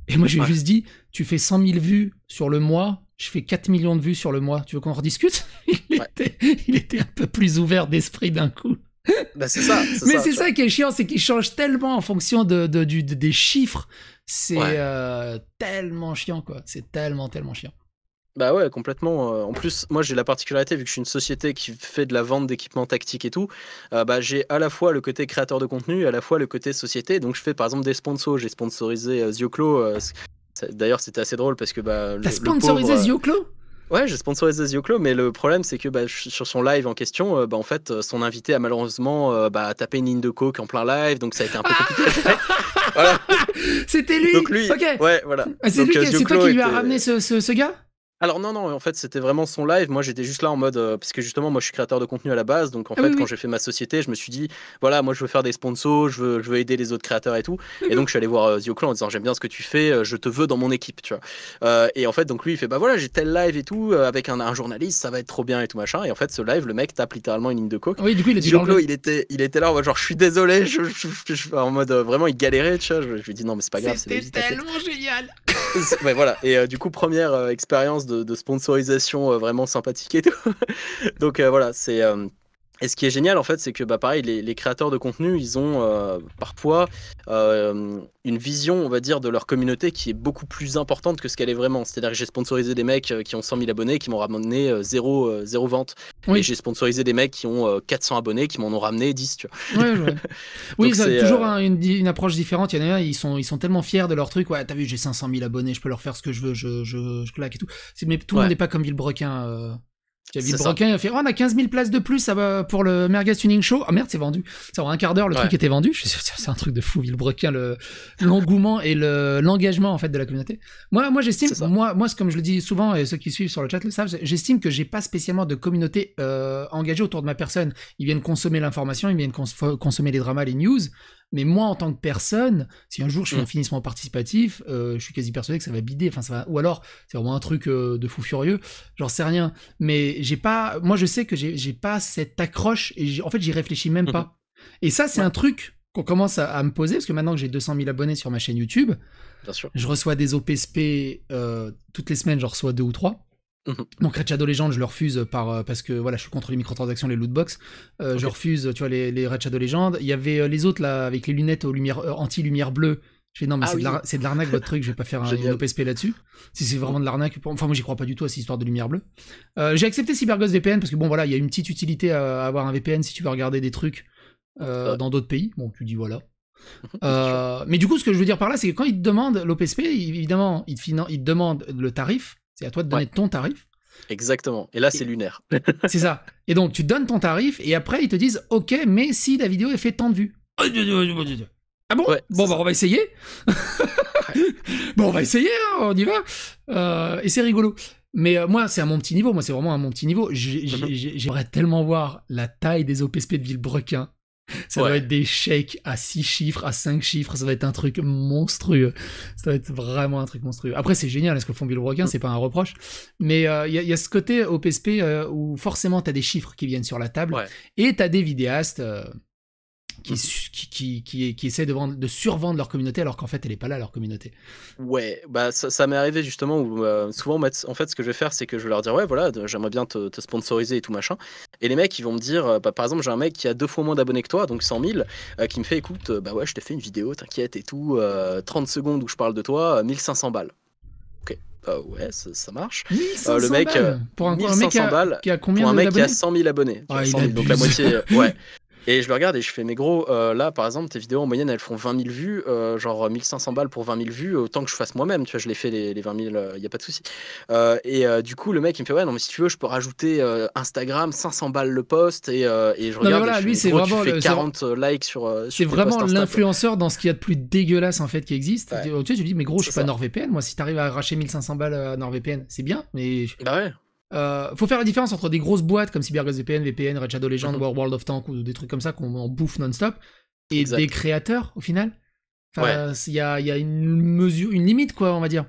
Et moi, je lui ai juste dit, tu fais 100 000 vues sur le mois, je fais 4 millions de vues sur le mois. Tu veux qu'on rediscute? Il était un peu plus ouvert d'esprit d'un coup. Bah, c'est ça. Mais c'est ça qui est chiant, c'est qu'il change tellement en fonction des chiffres. C'est Ouais. tellement chiant, quoi. C'est tellement chiant. Bah ouais, complètement. En plus, moi j'ai la particularité, vu que je suis une société qui fait de la vente d'équipements tactiques et tout, bah, j'ai à la fois le côté créateur de contenu et à la fois le côté société. Donc je fais par exemple des sponsors. J'ai sponsorisé Zioclo. D'ailleurs, c'était assez drôle parce que bah, T'as sponsorisé Zioclo? Ouais, j'ai sponsorisé Zioclo, mais le problème c'est que bah, sur son live en question, bah, en fait, son invité a malheureusement tapé une ligne de coke en plein live, donc ça a été un peu compliqué à gérer. Voilà. C'était lui. Donc lui, Ok. ouais, voilà. Ah, c'est Donc, toi Zioclo qui lui a était- ramené ce gars? Alors non, non, en fait, c'était vraiment son live. Moi, j'étais juste là en mode, parce que justement, moi, je suis créateur de contenu à la base. Donc, en Ah oui, fait, quand oui, j'ai fait ma société, je me suis dit, voilà, moi, je veux faire des sponsors, je veux aider les autres créateurs et tout. Et d'accord. donc, je suis allé voir The Oclan en disant, j'aime bien ce que tu fais, je te veux dans mon équipe, tu vois. Et en fait, donc lui, il fait, bah voilà, j'ai tel live et tout, avec un journaliste, ça va être trop bien et tout machin. Et en fait, ce live, le mec tape littéralement une ligne de coke. Oui, du coup, il a dû The l'enlever. Oclo, il était là en mode, genre, je suis désolé, en mode, vraiment, il galérait, tu vois. Je lui dis, non, mais c'est pas grave, c'est la C'était vie, t'inquiète. tellement génial. Ouais, voilà. Et du coup, première expérience de sponsorisation vraiment sympathique et tout. Donc voilà, c'est. Et ce qui est génial en fait, c'est que bah, pareil, les créateurs de contenu, ils ont parfois une vision, on va dire, de leur communauté qui est beaucoup plus importante que ce qu'elle est vraiment. C'est-à-dire que j'ai sponsorisé des mecs qui ont 100 000 abonnés qui m'ont ramené zéro vente. Et Oui, j'ai sponsorisé des mecs qui ont 400 abonnés qui m'en ont ramené 10, tu vois. ouais, ouais. Oui, Donc ça a c'est. toujours une approche différente. Il y en a, ils sont tellement fiers de leur truc. Ouais, t'as vu, j'ai 500 000 abonnés, je peux leur faire ce que je veux, je claque et tout. Mais tout le monde Ouais, n'est pas comme Villebrequin. c'est ça. Villebrequin, il a fait, oh, on a 15 000 places de plus ça va, pour le Merguez Tuning Show. Ah merde, c'est vendu. Ça va un quart d'heure, le Ouais. truc était vendu. C'est un truc de fou, Villebrequin, l'engouement et l'engagement, en fait, de la communauté. Moi, j'estime, C'est ça. moi, comme je le dis souvent, et ceux qui suivent sur le chat le savent, j'estime que j'ai pas spécialement de communauté engagée autour de ma personne. Ils viennent consommer l'information, ils viennent consommer les dramas, les news. Mais moi, en tant que personne, si un jour je fais un financement participatif, je suis quasi persuadé que ça va bider. Enfin, ça va, ou alors, c'est vraiment un truc de fou furieux. J'en sais rien. Mais j'ai pas, moi, je sais que j'ai pas cette accroche et en fait, j'y réfléchis même Mhm. pas. Et ça, c'est Ouais, un truc qu'on commence à me poser parce que maintenant que j'ai 200 000 abonnés sur ma chaîne YouTube, bien sûr. je reçois des OPSP toutes les semaines, j'en reçois 2 ou 3. Mhm. Donc Red Shadow Legends, je le refuse parce que voilà, je suis contre les microtransactions, les lootbox. Je Ok. refuse, tu vois, les Red Shadow Legends. Il y avait les autres là avec les lunettes aux lumières anti-lumière bleue. Je fais non, mais Ah oui, c'est de l'arnaque votre truc, je vais pas faire une génial. OPSP là-dessus. Si c'est vraiment de l'arnaque, enfin moi j'y crois pas du tout à cette histoire de lumière bleue. J'ai accepté CyberGhost VPN parce que bon voilà, il y a une petite utilité à avoir un VPN si tu veux regarder des trucs C'est vrai. dans d'autres pays. Bon, tu dis voilà. Bien sûr. Mais du coup, ce que je veux dire par là, c'est que quand ils te demandent l'OPSP, évidemment, ils te demandent le tarif. C'est à toi de Ouais, donner ton tarif. exactement. Et là, c'est Et lunaire. c'est ça. Et donc, tu donnes ton tarif et après, ils te disent OK, mais si la vidéo est fait tant de vues. Ah bon? Ouais, Bon, c'est bah, ça. on va essayer. Ouais. Bon, on va essayer, hein, on y va. Et c'est rigolo. Mais moi, c'est à mon petit niveau. Moi, c'est vraiment à mon petit niveau. Mhm. J'aimerais tellement voir la taille des OPSP de Villebrequin. Ça doit Ouais. être des shakes à 6 chiffres, à 5 chiffres. Ça va être un truc monstrueux. Ça va être vraiment un truc monstrueux. Après, c'est génial. Est-ce que font Villebrequin? Mm. C'est pas un reproche. Mais y a ce côté OPSP où forcément, t'as des chiffres qui viennent sur la table. Ouais. Et t'as des vidéastes Mhm. qui essaient de survendre leur communauté alors qu'en fait, elle est pas là, leur communauté. Ouais, bah ça m'est arrivé justement où souvent, en fait, ce que je vais faire, c'est que je vais leur dire, ouais, voilà, j'aimerais bien te sponsoriser et tout machin. Et les mecs, ils vont me dire, bah, par exemple, j'ai un mec qui a 2 fois moins d'abonnés que toi, donc 100 000, qui me fait, écoute, bah ouais, je t'ai fait une vidéo, t'inquiète et tout, 30 secondes où je parle de toi, 1500 balles. Ok, ouais, ça marche. Le 1500 mec, balles pour un mec 1500 balles qui a pour combien un mec qui a d'abonnés? 100 000 abonnés, tu vois, Ah, il 100 000, donc la abuse. moitié, ouais. Et je le regarde et je fais, mais gros, là, par exemple, tes vidéos en moyenne, elles font 20 000 vues, genre 1500 balles pour 20 000 vues, autant que je fasse moi-même, tu vois, je les fais les 20 000, il n'y a pas de souci. Du coup, le mec, il me fait, ouais, non, mais si tu veux, je peux rajouter Instagram, 500 balles le post, et je Non mais regarde et voilà, je fais, lui mais c'est gros, tu vraiment fais 40 likes c'est sur tes posts vraiment Insta, quoi. l'influenceur dans ce qu'il y a de plus dégueulasse en fait qui existe. Ouais, Tu sais, tu dis mais gros, je c'est suis pas ça. NordVPN, moi si t'arrives à arracher 1500 balles à NordVPN, c'est bien, mais Bah ouais. faut faire la différence entre des grosses boîtes comme CyberGhost VPN, VPN, Red Shadow Legends, Mhm. World of Tanks ou des trucs comme ça qu'on en bouffe non-stop et des Exact. créateurs au final. Ouais. Enfin, il y a une mesure, une limite quoi, on va dire.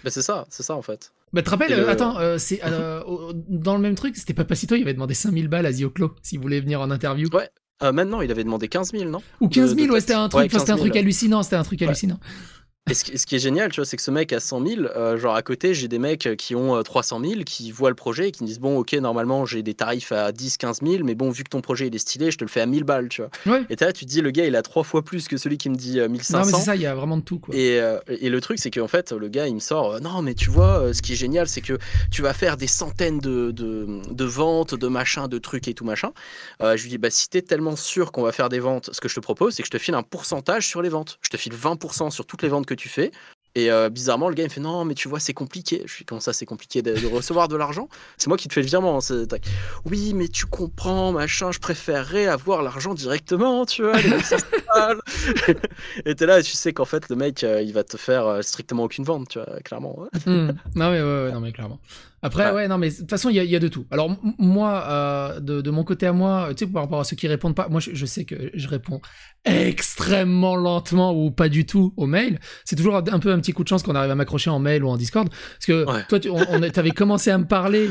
Bah c'est ça, en fait. Bah, te rappelles, Et le. attends, dans le même truc, c'était Papacito, il avait demandé 5000 balles à Zioclo s'il voulait venir en interview. Ouais. Maintenant, il avait demandé 15 000, non? Ou 15 De 000, ouais, c'était tête. un Ouais, truc, enfin, c'était 15 un 000. truc hallucinant, c'était un truc Ouais. hallucinant. Et ce qui est génial, tu vois, c'est que ce mec a 100 000, genre à côté, j'ai des mecs qui ont 300 000, qui voient le projet et qui me disent, bon, ok, normalement, j'ai des tarifs à 10, 15 000, mais bon, vu que ton projet il est stylé, je te le fais à 1000 balles, tu vois. Ouais. Et là, tu te dis, le gars, il a 3 fois plus que celui qui me dit Non, mais c'est 1500. ça, il y a vraiment de tout, quoi. Et le truc, c'est qu'en fait, le gars, il me sort, non, mais tu vois, ce qui est génial, c'est que tu vas faire des centaines de ventes, de machins, de trucs et tout machin. Je lui dis, bah, si t'es tellement sûr qu'on va faire des ventes, ce que je te propose, c'est que je te file un pourcentage sur les ventes. Je te file 20% sur toutes les ventes que tu fais. Et bizarrement, le gars, il me fait, non, mais tu vois, c'est compliqué. Je suis, comment ça, c'est compliqué de recevoir de l'argent? C'est moi qui te fais le virement, hein, tac. Oui, mais tu comprends, machin, je préférerais avoir l'argent directement, tu vois, les 1500 balles. Et t'es là, et tu sais qu'en fait, le mec, il va te faire strictement aucune vente, tu vois, clairement. Ouais. Non, mais ouais, non, mais clairement. Après, Ouais. ouais, non, mais de toute façon, il y a de tout. Alors, moi, de mon côté à moi, tu sais, par rapport à ceux qui répondent pas, moi, je sais que je réponds extrêmement lentement ou pas du tout aux mails. C'est toujours un peu un petit coup de chance qu'on arrive à m'accrocher en mail ou en Discord. Parce que Ouais. toi, t'avais commencé à me parler,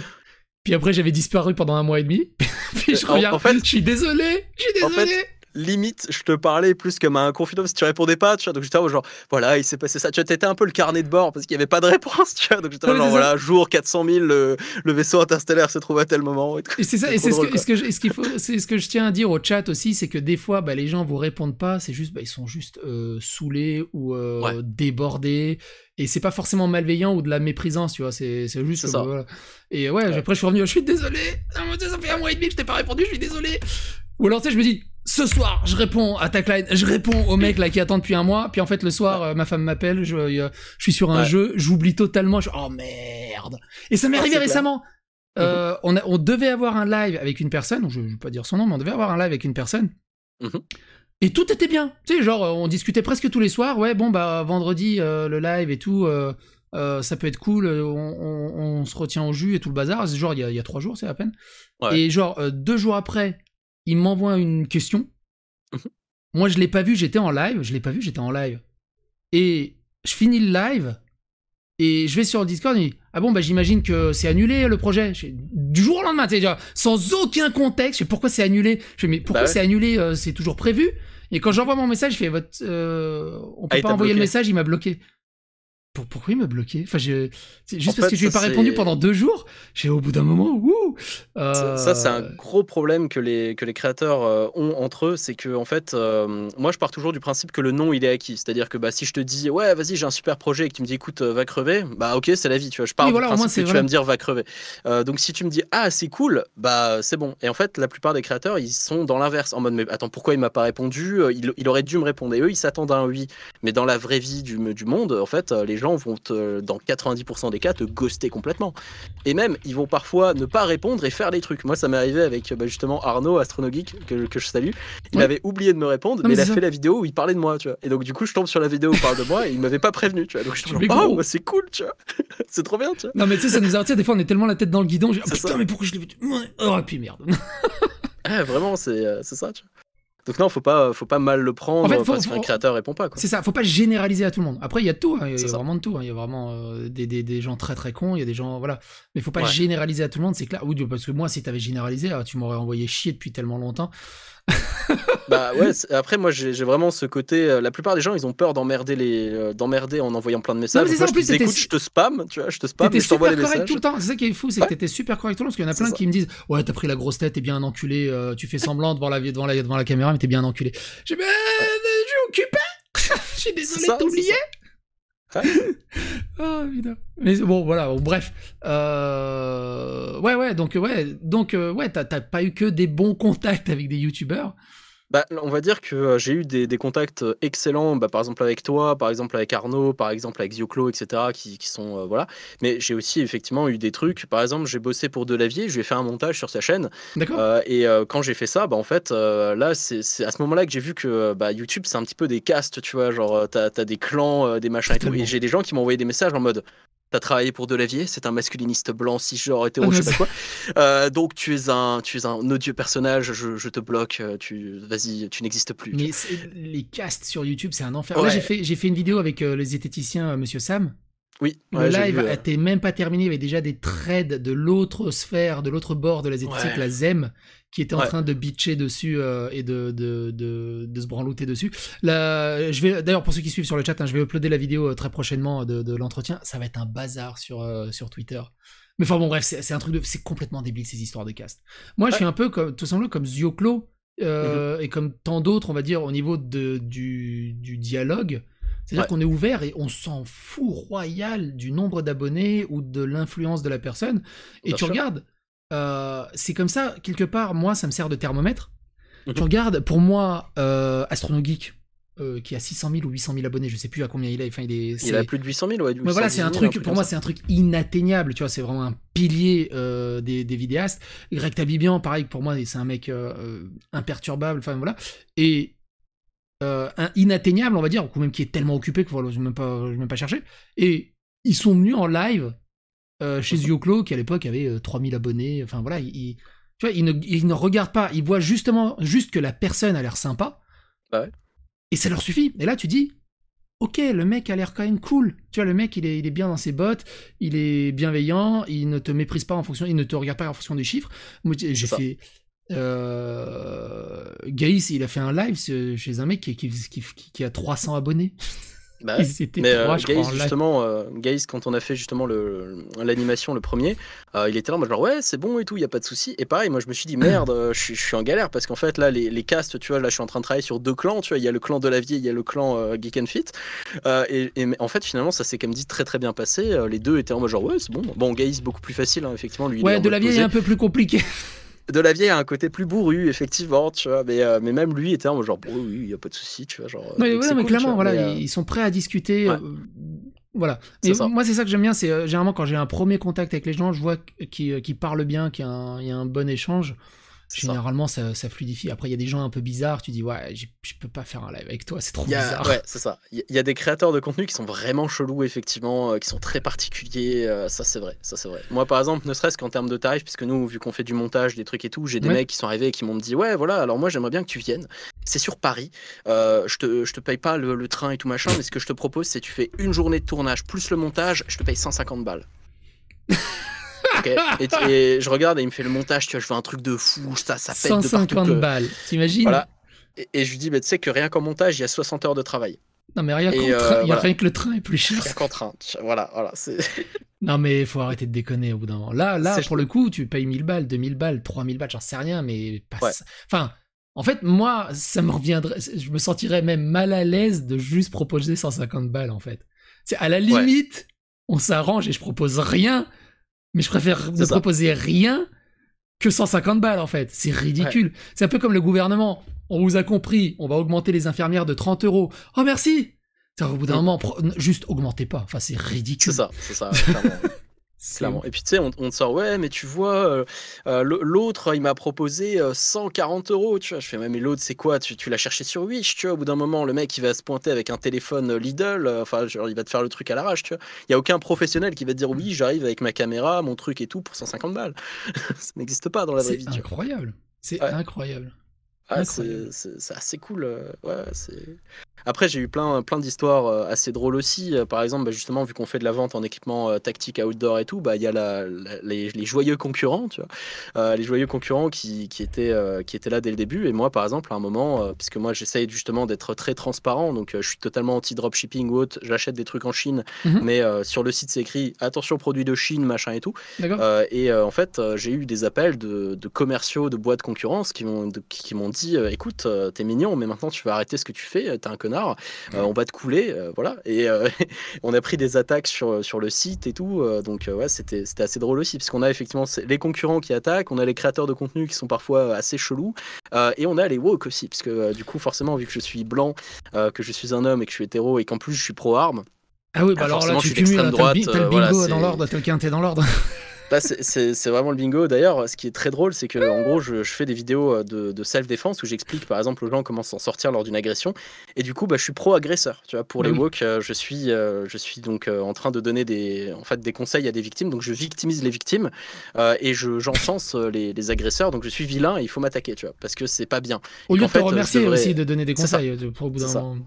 puis après, j'avais disparu pendant 1 mois et demi. Puis je reviens, En fait, je suis désolé, en fait, limite, je te parlais plus comme à un confident si tu répondais pas, tu vois. Donc j'étais là, genre, voilà, il s'est passé ça. Tu vois, t'étais un peu le carnet de bord parce qu'il y avait pas de réponse, tu vois. Donc j'étais là, Ouais, genre, c'est ça. voilà, jour 400 000, le vaisseau interstellaire se trouve à tel moment. Et, tout. Et c'est ça, C'est et trop c'est drôle, quoi. ce qu'il faut, c'est ce que je tiens à dire au chat aussi, c'est que des fois, bah, les gens vous répondent pas, c'est juste, bah, ils sont juste saoulés ou Ouais. débordés, et c'est pas forcément malveillant ou de la méprisance, tu vois, c'est juste C'est que, ça. voilà. Et ouais, Ouais. après je suis revenu, je suis désolé, ça fait 1 mois et demi que je t'ai pas répondu, je suis désolé. Ou alors tu sais, je me dis, ce soir, je réponds à ta client, je réponds au mec là qui attend depuis 1 mois, puis en fait le soir, ma femme m'appelle, je suis sur un Ouais. jeu, j'oublie totalement, oh merde. Et ça m'est Ah, arrivé c'est clair. récemment. On devait avoir un live avec une personne, je vais pas dire son nom, mais on devait avoir un live avec une personne. Mhm. Et tout était bien. Tu sais, genre, on discutait presque tous les soirs. Ouais, bon, bah, vendredi, le live et tout, ça peut être cool. On se retient au jus et tout le bazar. C'est genre, il y a 3 jours, c'est à peine. Ouais. Et genre, 2 jours après, il m'envoie une question. Mhm. Moi, je l'ai pas vu, j'étais en live. Je l'ai pas vu, j'étais en live. Et je finis le live. Et je vais sur le Discord et ah bon, bah j'imagine que c'est annulé le projet. Du jour au lendemain, tu sais, sans aucun contexte, je sais pourquoi c'est annulé. Je fais mais pourquoi Bah ouais. c'est annulé, c'est toujours prévu. Et quand j'envoie mon message, je fais on peut il pas t'a envoyer le bloqué. message, il m'a bloqué. Pourquoi il m'a bloqué? Enfin, c'est juste En parce fait, que je lui ai ça, pas répondu c'est- pendant 2 jours. J'ai au bout d'un moment, ouh. Ça, c'est un gros problème que les créateurs ont entre eux, c'est que en fait, moi je pars toujours du principe que le non il est acquis. C'est-à-dire que bah, si je te dis ouais vas-y j'ai un super projet et que tu me dis écoute va crever, bah ok c'est la vie, tu vois. Je pars Oui, du voilà, au moins principe c'est que tu vas me dire va crever. Donc si tu me dis ah c'est cool, bah c'est bon. Et en fait la plupart des créateurs ils sont dans l'inverse, en mode mais attends pourquoi il m'a pas répondu, il aurait dû me répondre. Et eux ils s'attendent à un oui. Mais dans la vraie vie du monde, en fait les gens vont dans 90% des cas te ghoster complètement. Et même, ils vont parfois ne pas répondre et faire des trucs. Moi, ça m'est arrivé avec bah, justement Arnaud, Astronogeek, que je salue. Il Ouais. avait oublié de me répondre, Non, mais mais il a c'est fait ça. la vidéo où il parlait de moi, tu vois. Et donc, du coup, je tombe sur la vidéo où il parle de moi et il m'avait pas prévenu, tu vois. Donc, je suis Mais genre, oh, gros. bah, c'est cool, tu vois. C'est trop bien, tu vois. Non, mais tu sais, ça nous arrête. Des fois, on est tellement la tête dans le guidon. C'est Putain, ça. mais pourquoi je l'ai vu? Oh, et puis merde. Ah, vraiment, c'est ça, tu vois. Donc, non, faut pas mal le prendre En fait, parce qu'un créateur répond pas, quoi. C'est ça, faut pas généraliser à tout le monde. Après, il y a de tout, hein, il y C'est a ça. vraiment de tout. Hein, il y a vraiment des gens très très cons, il y a des gens. Voilà. Mais faut pas Ouais. généraliser à tout le monde, c'est clair. Oui, parce que moi, si t'avais généralisé, tu m'aurais envoyé chier depuis tellement longtemps. Bah ouais, après moi j'ai vraiment ce côté, la plupart des gens ils ont peur d'emmerder en envoyant plein de Non, messages. mais c'est Donc ça, moi en je plus, te dis écoute je te spam, tu vois, je te spam t'étais et je t'envoie super les correct messages. tout le temps. C'est ça qui est fou, c'est Ouais. que t'étais super correct tout le temps. Parce qu'il y en a C'est plein ça. qui me disent ouais, t'as pris la grosse tête, t'es bien enculé, tu fais semblant devant la caméra, mais t'es bien enculé. J'ai dit, je suis occupé. Je suis désolé ça, de t'oublier. c'est Ouais. Ah putain. Mais bon voilà, bon, bref. Ouais, t'as pas eu que des bons contacts avec des youtubeurs. Bah, on va dire que j'ai eu des contacts excellents, bah, par exemple avec toi, par exemple avec Arnaud, par exemple avec Zioclo, etc., qui sont voilà. Mais j'ai aussi effectivement eu des trucs. Par exemple, j'ai bossé pour Delavier, je lui ai fait un montage sur sa chaîne. D'accord. Et quand j'ai fait ça, bah en fait, là, c'est à ce moment-là que j'ai vu que bah, YouTube, c'est un petit peu des castes, tu vois, genre t'as des clans, des machins et tout. Totalement. Et j'ai des gens qui m'ont envoyé des messages en mode. T'as travaillé pour Delavier, c'est un masculiniste blanc, cisgenre, hétéro, Ah, je non, sais pas quoi. Donc tu es un odieux personnage, je te bloque, vas-y, tu n'existes plus. Mais les casts sur YouTube, c'est un enfer. Là, Ouais. j'ai fait une vidéo avec le zététicien Monsieur Sam. Oui, Le ouais, j'ai live vu, était même pas terminé, il y avait déjà des threads de l'autre sphère, de l'autre bord de la zététique, Ouais. la ZEM, qui était en Ouais. train de bitcher dessus et de se branlouter dessus. Là, d'ailleurs, pour ceux qui suivent sur le chat, hein, je vais uploader la vidéo très prochainement de l'entretien. Ça va être un bazar sur Twitter. Mais enfin bon, bref, c'est un truc c'est complètement débile ces histoires de cast. Moi, je suis un peu comme, tout simplement comme Zioclo et comme tant d'autres, on va dire, au niveau du dialogue. C'est-à-dire qu'on est ouvert et on s'en fout royal du nombre d'abonnés ou de l'influence de la personne. Et Bien tu sûr. regardes, c'est comme ça, quelque part, moi, ça me sert de thermomètre. Tu regardes, pour moi, Astronogeek, qui a 600 000 ou 800 000 abonnés, je sais plus à combien il est. Enfin, Il a plus de 800 000, ouais. Mais voilà, c'est un 810 000, truc, truc pour comme moi, ça. c'est un truc inatteignable, tu vois, c'est vraiment un pilier des vidéastes. Greg Tabibian, pareil, pour moi, c'est un mec imperturbable, enfin voilà. Et un inatteignable, on va dire, ou même qui est tellement occupé que voilà, je n'ai même pas cherché. Et ils sont venus en live chez Yoclo, qui à l'époque avait 3000 abonnés. Enfin voilà, tu vois, il ne regarde pas, il voit juste que la personne a l'air sympa. Bah ouais. Et ça leur suffit. Et là, tu dis, ok, le mec a l'air quand même cool. Tu vois, le mec, il est bien dans ses bottes, il est bienveillant, il ne te méprise pas en fonction, il ne te regarde pas en fonction des chiffres. Moi, j'ai fait... Gaïs, il a fait un live chez un mec qui a 300 abonnés. Bah Ils ouais. étaient Mais 3, je crois, Gaze, en live. justement, Gaze, quand on a fait justement l'animation, le premier, il était là, moi genre ouais, c'est bon et tout, il y a pas de souci. Et pareil, moi je me suis dit merde, je suis en galère parce qu'en fait là, les castes, tu vois, là je suis en train de travailler sur 2 clans, tu vois, il y a le clan de la vie, il y a le clan Geek and Fit. En fait, finalement, ça s'est comme dit très très bien passé. Les deux étaient en mode genre ouais, c'est bon. Bon, Gaze, beaucoup plus facile, hein, effectivement, lui il est Ouais, en de mode la vieille posé. est un peu plus compliqué. De la vieille a un côté plus bourru, effectivement, tu vois, mais même lui était en mode genre bon, oui, il y a pas de souci, tu vois, genre Mais, donc ouais, c'est mais cool, tu clairement, vois. voilà, Mais ils sont prêts à discuter. ouais, Voilà. c'est Mais ça. moi, c'est ça que j'aime bien, c'est généralement quand j'ai un premier contact avec les gens, je vois qu'ils parlent bien, il y a un bon échange. C'est ça. Généralement, ça fluidifie. Après, il y a des gens un peu bizarres, tu dis, ouais, je peux pas faire un live avec toi, c'est trop bizarre. Ouais, c'est ça. Il y a des créateurs de contenu qui sont vraiment chelous, effectivement, qui sont très particuliers. Ça, c'est vrai. Ça, c'est vrai. Moi, par exemple, ne serait-ce qu'en termes de tarifs, puisque nous, vu qu'on fait du montage, des trucs et tout, j'ai des Ouais. mecs qui sont arrivés et qui m'ont dit, ouais, voilà, alors moi, j'aimerais bien que tu viennes. C'est sur Paris. Je te paye pas le train et tout machin, mais ce que je te propose, c'est tu fais une journée de tournage plus le montage, je te paye 150 balles. Ok. Et je regarde et il me fait le montage, tu vois, je veux un truc de fou, ça pète de partout. 150 balles, t'imagines? Voilà. Et je lui dis, bah, tu sais que rien qu'en montage, il y a 60 heures de travail. Non, mais rien Et qu'en train, voilà. rien que le train est plus cher. Rien qu'en train. Voilà. C'est Non, mais faut arrêter de déconner au bout d'un moment. Là, c'est pour le chelou. coup, tu payes 1000 balles, 2000 balles, 3000 balles, j'en sais rien, mais pas Ouais. ça. Enfin, en fait, moi, ça me reviendrait, je me sentirais même mal à l'aise de juste proposer 150 balles, en fait. C'est à la Ouais. limite, on s'arrange et je propose rien, mais je préfère ne C'est ça. proposer rien que 150 balles, en fait. C'est ridicule. C'est un peu comme le gouvernement. On vous a compris, on va augmenter les infirmières de 30 €. Oh, merci! Au bout d'un moment, juste augmentez pas. Enfin, c'est ridicule. C'est ça, clairement. Clairement. Et puis tu sais, on te sort, ouais, mais tu vois, l'autre, il m'a proposé 140 €, tu vois. Je fais, ouais, mais l'autre, c'est quoi? Tu l'as cherché sur Wish, tu vois. Au bout d'un moment, le mec, il va se pointer avec un téléphone Lidl, enfin, genre, il va te faire le truc à l'arrache, tu vois. Il n'y a aucun professionnel qui va te dire, oui, j'arrive avec ma caméra, mon truc et tout pour 150 balles. Ça n'existe pas dans la vraie vie, C'est tu vois. incroyable. C'est Ouais. incroyable. Ah, Incroyable. c'est assez cool. Ouais, c'est. Après, j'ai eu plein d'histoires assez drôles aussi. Par exemple, bah, justement, vu qu'on fait de la vente en équipement tactique outdoor et tout, bah, il y a les joyeux concurrents, tu vois. Les joyeux concurrents qui étaient là dès le début. Et moi, par exemple, à un moment, puisque moi, j'essaye justement d'être très transparent, donc je suis totalement anti-dropshipping ou autre, j'achète des trucs en Chine, mais sur le site, c'est écrit attention, produits de Chine, machin et tout. D'accord. En fait, j'ai eu des appels de commerciaux de boîtes concurrence qui m'ont dit écoute, t'es mignon, mais maintenant tu vas arrêter ce que tu fais, t'es un connard, on va te couler, voilà. Et on a pris des attaques sur le site et tout, donc ouais, c'était assez drôle aussi, parce qu'on a effectivement les concurrents qui attaquent, on a les créateurs de contenu qui sont parfois assez chelous, et on a les woke aussi, parce que du coup, forcément, vu que je suis blanc, que je suis un homme et que je suis hétéro et qu'en plus je suis pro-arme. Ah oui, bah alors là, Forcément, tu je suis d'extrême cumules, droite, t'as le bingo voilà, dans l'ordre, t'as le quintet dans l'ordre. là, c'est vraiment le bingo. D'ailleurs, ce qui est très drôle, c'est que en gros, je fais des vidéos de self-défense où j'explique par exemple aux gens comment s'en sortir lors d'une agression. Et du coup, bah, je suis pro-agresseur. Tu vois, pour Bah les oui. woke, je suis donc en train de donner des conseils à des victimes. Donc, je victimise les victimes et j'encense les agresseurs. Donc, je suis vilain et il faut m'attaquer, tu vois, parce que c'est pas bien. Au Et lieu qu'en de te fait, je remercier devrais. aussi de donner des C'est ça. conseils, pour au bout C'est d'un ça. moment.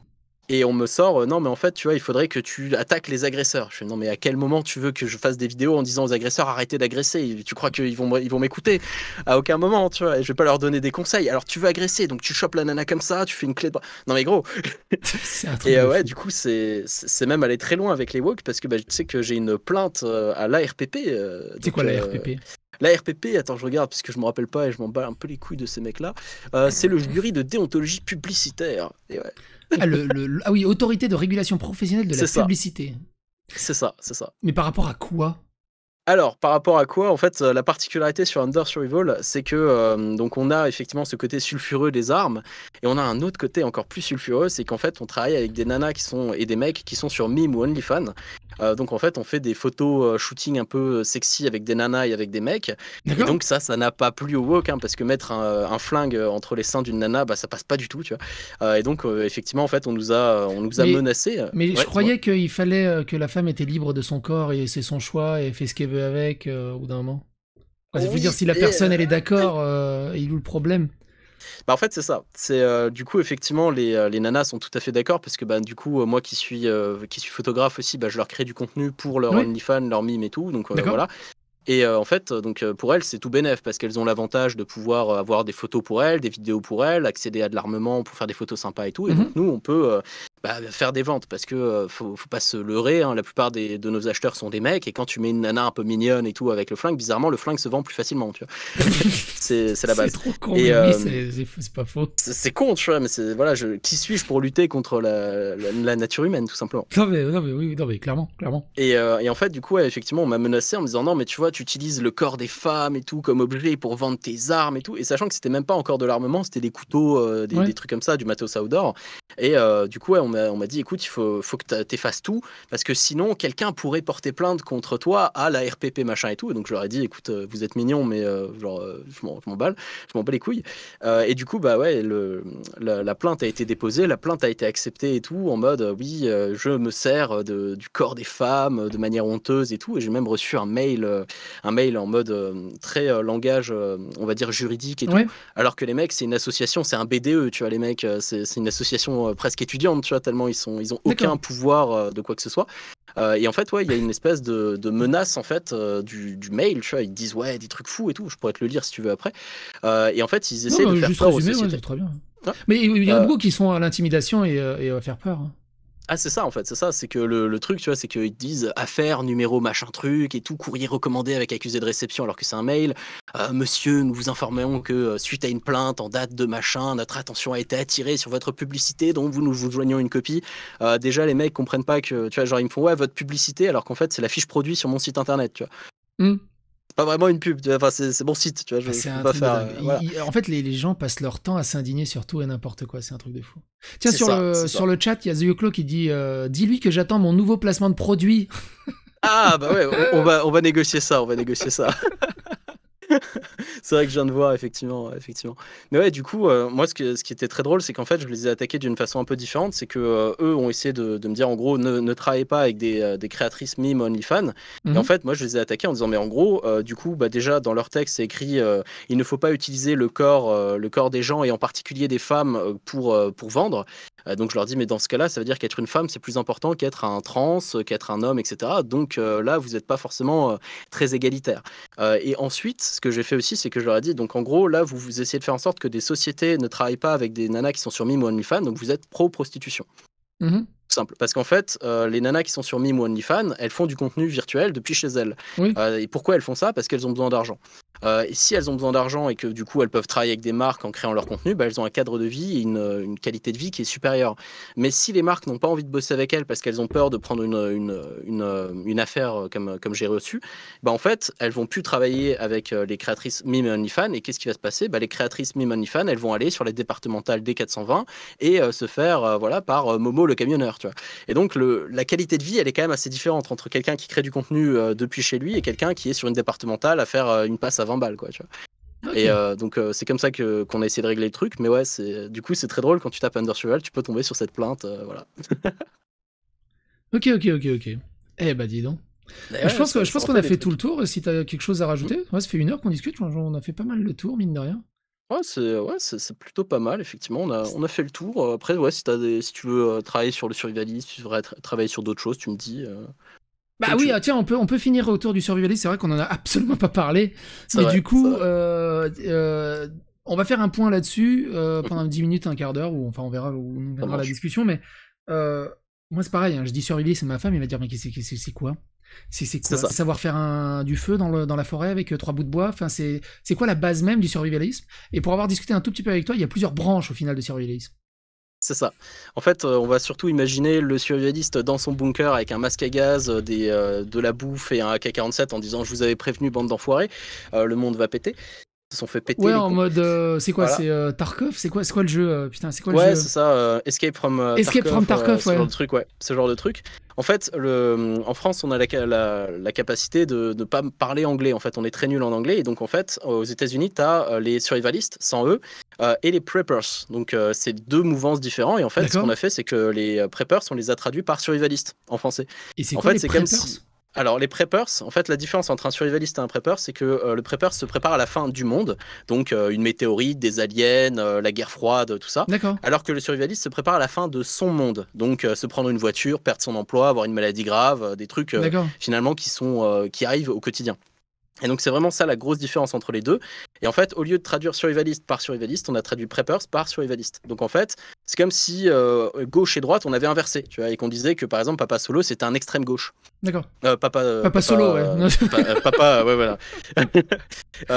Et on me sort, non, mais en fait, tu vois, il faudrait que tu attaques les agresseurs. Je fais, non, mais à quel moment tu veux que je fasse des vidéos en disant aux agresseurs, arrêtez d'agresser? Tu crois qu'ils vont m'écouter? À aucun moment, tu vois, et je vais pas leur donner des conseils. Alors, tu veux agresser, donc tu chopes la nana comme ça, tu fais une clé de bras. Non, mais gros. C'est un truc Et de ouais, fou. du coup, c'est même aller très loin avec les woke, parce que bah, tu sais que j'ai une plainte à l'ARPP. C'est quoi la RPP? L'ARPP, attends, je regarde, parce que je me rappelle pas et je m'en bats un peu les couilles de ces mecs-là. C'est le jury de déontologie publicitaire. Et ouais. Ah, ah oui, autorité de régulation professionnelle de la C'est ça. publicité. C'est ça. Mais par rapport à quoi? Alors, par rapport à quoi? En fait, la particularité sur Under Survival, c'est que donc on a effectivement ce côté sulfureux des armes, et on a un autre côté encore plus sulfureux, c'est qu'en fait, on travaille avec des nanas et des mecs qui sont sur Mime ou OnlyFans, Donc en fait, on fait des photos shooting un peu sexy avec des nanas et avec des mecs. Et D'accord. donc ça n'a pas plu au woke, hein, parce que mettre un flingue entre les seins d'une nana, bah ça passe pas du tout, tu vois. Et donc effectivement, en fait, on nous a Mais, menacés. mais je Ouais, dis-moi. croyais qu'il fallait que la femme était libre de son corps et c'est son choix et fait ce qu'elle veut avec au bout d'un moment. Enfin, je veux dire, Oui, si la et personne elle est d'accord, il est où le problème? bah, en fait, c'est ça. C'est du coup effectivement les nanas sont tout à fait d'accord parce que bah du coup moi qui suis photographe aussi, bah je leur crée du contenu pour leur Oui, OnlyFans, leur mime et tout. Donc d'accord. voilà. Et en fait, donc pour elles, c'est tout bénef parce qu'elles ont l'avantage de pouvoir avoir des photos pour elles, des vidéos pour elles, accéder à de l'armement pour faire des photos sympas et tout. Et donc Mhm. nous, on peut bah, faire des ventes parce que faut pas se leurrer, hein, la plupart de nos acheteurs sont des mecs et quand tu mets une nana un peu mignonne et tout avec le flingue, bizarrement, le flingue se vend plus facilement, tu vois. C'est la C'est base. trop con, Et mais oui, c'est pas faux. c'est con, tu vois, mais voilà, qui suis-je pour lutter contre la nature humaine, tout simplement. Non, mais oui, non, mais clairement, clairement. Et en fait, du coup, ouais, effectivement, on m'a menacé en me disant non, mais tu vois, tu utilises le corps des femmes et tout comme objet pour vendre tes armes et tout. Et sachant que c'était même pas encore de l'armement, c'était des couteaux, des Ouais. trucs comme ça, du matos outdoor. Et du coup, ouais, on m'a dit écoute, il faut que t'effaces tout parce que sinon, quelqu'un pourrait porter plainte contre toi à la RPP machin et tout. Et donc, je leur ai dit écoute, vous êtes mignons, mais genre, je m'en bats les couilles. Et du coup, bah ouais, la plainte a été déposée, la plainte a été acceptée et tout, en mode oui, je me sers du corps des femmes de manière honteuse et tout. Et j'ai même reçu un mail en mode très langage, on va dire juridique et tout. Ouais. Alors que les mecs, c'est une association, c'est un BDE, tu vois, les mecs, c'est une association presque étudiante, tu vois, tellement ils ont aucun D'accord. pouvoir de quoi que ce soit. Et en fait, ouais, il y a une espèce de menace en fait du mail, tu vois. Ils disent ouais des trucs fous et tout. Je pourrais te le lire si tu veux après. Et en fait, ils Non, essaient de faire juste peur aux résumé, ouais, sociétés. c'est très bien. Ouais. Mais il y en a Euh, beaucoup qui sont à l'intimidation et à faire peur, hein. ah, c'est ça en fait, c'est ça. C'est que le truc, tu vois, c'est qu'ils te disent affaire, numéro, machin truc et tout, courrier recommandé avec accusé de réception alors que c'est un mail. Monsieur, nous vous informons que suite à une plainte en date de machin, notre attention a été attirée sur votre publicité, donc nous vous joignons une copie. Déjà, les mecs comprennent pas que, tu vois, genre ils me font ouais, votre publicité, alors qu'en fait, c'est la fiche produit sur mon site internet, tu vois. Hmm. C'est pas vraiment une pub, tu vois, enfin, c'est mon site, tu vois, Ah, je c'est peux un pas truc de faire. dingue. Voilà. En fait, les gens passent leur temps à s'indigner sur tout et n'importe quoi. C'est un truc de fou. Tiens, C'est ça, c'est sur ça. le chat, il y a The Yoclo qui dit dis-lui que j'attends mon nouveau placement de produit. Ah, bah ouais, on va négocier ça, on va négocier ça. C'est vrai que je viens de voir, effectivement, effectivement. Mais ouais, du coup, moi, ce qui était très drôle, c'est qu'en fait, je les ai attaqués d'une façon un peu différente. C'est que eux ont essayé de me dire, en gros, ne travaillez pas avec des créatrices mime OnlyFans. Et en Mhm. fait, moi, je les ai attaqués en disant, mais en gros, du coup, bah, déjà, dans leur texte, c'est écrit, il ne faut pas utiliser le corps des gens et en particulier des femmes pour vendre. Donc, je leur dis, mais dans ce cas-là, ça veut dire qu'être une femme, c'est plus important qu'être un trans, qu'être un homme, etc. Donc là, vous n'êtes pas forcément très égalitaire. Et ensuite, ce que j'ai fait aussi, c'est que je leur ai dit, donc en gros, là, vous essayez de faire en sorte que des sociétés ne travaillent pas avec des nanas qui sont sur Mime ou OnlyFans, donc vous êtes pro-prostitution. Mhm. Tout simple. Parce qu'en fait, les nanas qui sont sur Mime ou OnlyFans, elles font du contenu virtuel depuis chez elles. Oui. Et pourquoi elles font ça? Parce qu'elles ont besoin d'argent. Et si elles ont besoin d'argent et que du coup elles peuvent travailler avec des marques en créant leur contenu, bah, elles ont un cadre de vie et une qualité de vie qui est supérieure. Mais si les marques n'ont pas envie de bosser avec elles parce qu'elles ont peur de prendre une affaire comme j'ai reçu, bah, en fait, elles vont plus travailler avec les créatrices Mime et OnlyFans. Et qu'est-ce qui va se passer? Bah, les créatrices Mime et OnlyFans, elles vont aller sur les départementales D420 et se faire voilà, par Momo le camionneur. Tu vois. Et donc, la qualité de vie, elle est quand même assez différente entre quelqu'un qui crée du contenu depuis chez lui et quelqu'un qui est sur une départementale à faire une passe à 20 balles. Quoi, tu vois. Ok. Et donc, c'est comme ça qu'on a essayé de régler le truc. Mais ouais, du coup, c'est très drôle quand tu tapes Undersurvival, tu peux tomber sur cette plainte. Voilà. Ok, ok, ok, ok. Eh bah dis donc. Et Je ouais, pense que ça, je ça pense en qu'on fait a des fait tout le trucs. tour. Si t'as quelque chose à Mm. rajouter, ouais, ça fait 1 heure qu'on discute. On a fait pas mal le tour, mine de rien. Ouais, c'est plutôt pas mal, effectivement. On a fait le tour. Après, ouais, si tu veux travailler sur le survivalisme, si tu voudrais travailler sur d'autres choses, tu me dis Bah comme tu oui, veux. ah, tiens, on peut finir autour du survivalisme. C'est vrai qu'on en a absolument pas parlé, C'est mais vrai, du c'est coup, vrai. on va faire un point là-dessus Mhm. pendant 10 minutes, un quart d'heure, ou enfin on verra où nous Ça viendra la marche. discussion. Mais euh, moi c'est pareil, hein, je dis survivalisme, ma femme il va dire mais c'est quoi? C'est C'est quoi? ça. C'est savoir faire du feu dans la forêt avec 3 bouts de bois. Enfin c'est quoi la base même du survivalisme? Et pour avoir discuté un tout petit peu avec toi, il y a plusieurs branches au final de survivalisme. C'est ça. En fait, on va surtout imaginer le survivaliste dans son bunker avec un masque à gaz, de la bouffe et un AK-47 en disant je vous avais prévenu bande d'enfoirés, le monde va péter. se sont fait péter Ouais, les en coups. mode, c'est quoi, Voilà. c'est Tarkov? C'est quoi le jeu? Putain, c'est quoi le Ouais, jeu? c'est ça, Escape from Escape from Tarkov, ce ouais. genre de truc, ouais, ce genre de truc. En fait, en France, on a la capacité de ne pas parler anglais. En fait, on est très nul en anglais. Et donc, en fait, aux États-Unis, tu as les survivalistes, sans eux, et les preppers. Donc, c'est deux mouvances différents. Et en fait, ce qu'on D'accord. a fait, c'est que les preppers, on les a traduits par survivalistes en français. Et c'est En quoi fait, les c'est comme preppers? si. Alors, les preppers, en fait, la différence entre un survivaliste et un prepper, c'est que le prepper se prépare à la fin du monde, donc une météorite, des aliens, la guerre froide, tout ça, D'accord. alors que le survivaliste se prépare à la fin de son monde, donc se prendre une voiture, perdre son emploi, avoir une maladie grave, des trucs D'accord. finalement qui arrivent au quotidien. Et donc c'est vraiment ça la grosse différence entre les deux. Et en fait, au lieu de traduire survivaliste par survivaliste, on a traduit preppers par survivaliste. Donc en fait, c'est comme si gauche et droite, on avait inversé, tu vois, et qu'on disait que par exemple Papa Solo, c'était un extrême gauche. D'accord. Papa Solo, ouais. Papa, ouais, voilà.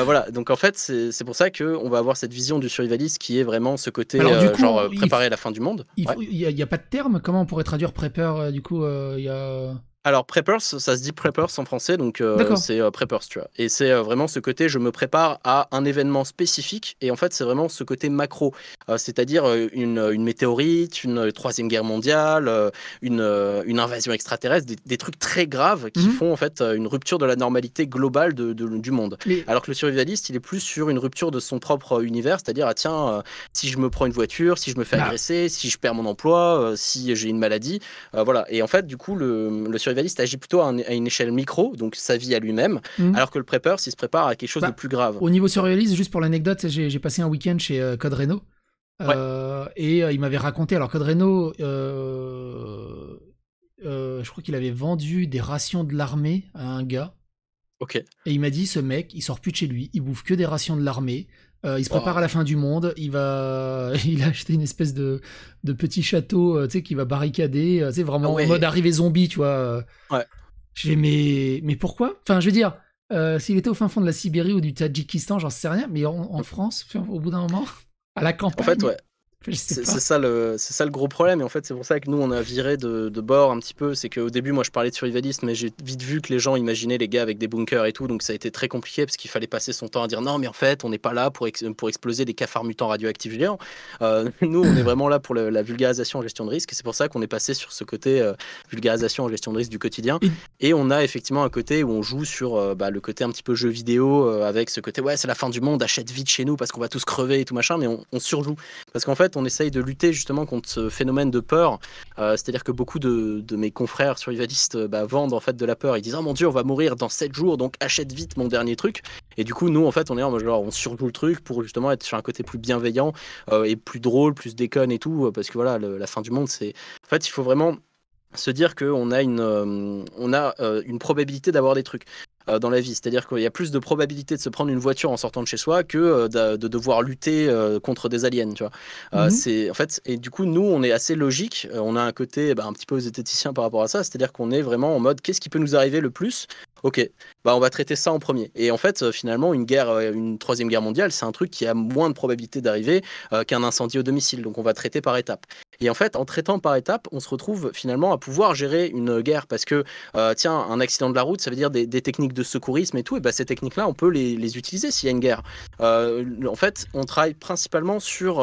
Voilà, donc en fait, c'est pour ça qu'on va avoir cette vision du survivaliste qui est vraiment ce côté Alors, du coup, genre préparer à la fin du monde. Il Ouais. y a pas de terme? Comment on pourrait traduire prepper, du coup, il y a... Alors, preppers, ça se dit preppers en français, donc D'accord. c'est preppers, tu vois. Et c'est vraiment ce côté, je me prépare à un événement spécifique, et en fait, c'est vraiment ce côté macro, c'est-à-dire une météorite, une troisième guerre mondiale, une invasion extraterrestre, des trucs très graves qui font en fait une rupture de la normalité globale du monde. Mais Alors que le survivaliste, il est plus sur une rupture de son propre univers, c'est-à-dire, ah tiens, si je me prends une voiture, si je me fais agresser, si je perds mon emploi, si j'ai une maladie, voilà. Et en fait, du coup, le survivaliste agit plutôt à une échelle micro, donc sa vie à lui-même, alors que le prepper, s'il se prépare à quelque chose de plus grave. Au niveau survivaliste, juste pour l'anecdote, j'ai passé un week-end chez Code Reno, et il m'avait raconté, alors Code Reno, je crois qu'il avait vendu des rations de l'armée à un gars. Ok. Et il m'a dit, ce mec, il sort plus de chez lui, il bouffe que des rations de l'armée, il se prépare à la fin du monde, il a acheté une espèce de petit château, tu sais, qu'il va barricader, tu sais, vraiment en mode arrivée zombie, tu vois. Ouais. Je dis, mais pourquoi? Enfin, je veux dire, s'il était au fin fond de la Sibérie ou du Tadjikistan, j'en sais rien, mais en France, au bout d'un moment, à la campagne. En fait, ouais. C'est ça le gros problème, et en fait c'est pour ça que nous on a viré de bord un petit peu. C'est qu'au début moi je parlais de survivaliste, mais j'ai vite vu que les gens imaginaient les gars avec des bunkers et tout, donc ça a été très compliqué parce qu'il fallait passer son temps à dire non mais en fait on n'est pas là pour exploser des cafards mutants radioactifs géants. Nous on est vraiment là pour la vulgarisation en gestion de risque, et c'est pour ça qu'on est passé sur ce côté vulgarisation en gestion de risque du quotidien, et on a effectivement un côté où on joue sur le côté un petit peu jeu vidéo, avec ce côté ouais c'est la fin du monde, achète vite chez nous parce qu'on va tous crever et tout machin, mais on surjoue parce qu'en fait on essaye de lutter justement contre ce phénomène de peur, c'est-à-dire que beaucoup de mes confrères survivalistes vendent en fait de la peur, ils disent oh mon dieu on va mourir dans 7 jours donc achète vite mon dernier truc, et du coup nous en fait on est en genre on surjoue le truc pour justement être sur un côté plus bienveillant et plus drôle, plus déconne et tout, parce que voilà la fin du monde c'est en fait il faut vraiment se dire qu'on a une probabilité d'avoir des trucs dans la vie, c'est-à-dire qu'il y a plus de probabilité de se prendre une voiture en sortant de chez soi que de devoir lutter contre des aliens, tu vois. C'est en fait, et du coup nous on est assez logique, on a un côté un petit peu zététicien par rapport à ça, c'est-à-dire qu'on est vraiment en mode qu'est-ce qui peut nous arriver le plus? Ok, on va traiter ça en premier. Et en fait, finalement, une troisième guerre mondiale, c'est un truc qui a moins de probabilité d'arriver qu'un incendie au domicile. Donc, on va traiter par étapes. Et en fait, en traitant par étapes, on se retrouve finalement à pouvoir gérer une guerre parce que, tiens, un accident de la route, ça veut dire des techniques de secourisme et tout. Et ces techniques-là, on peut les utiliser s'il y a une guerre. En fait, on travaille principalement sur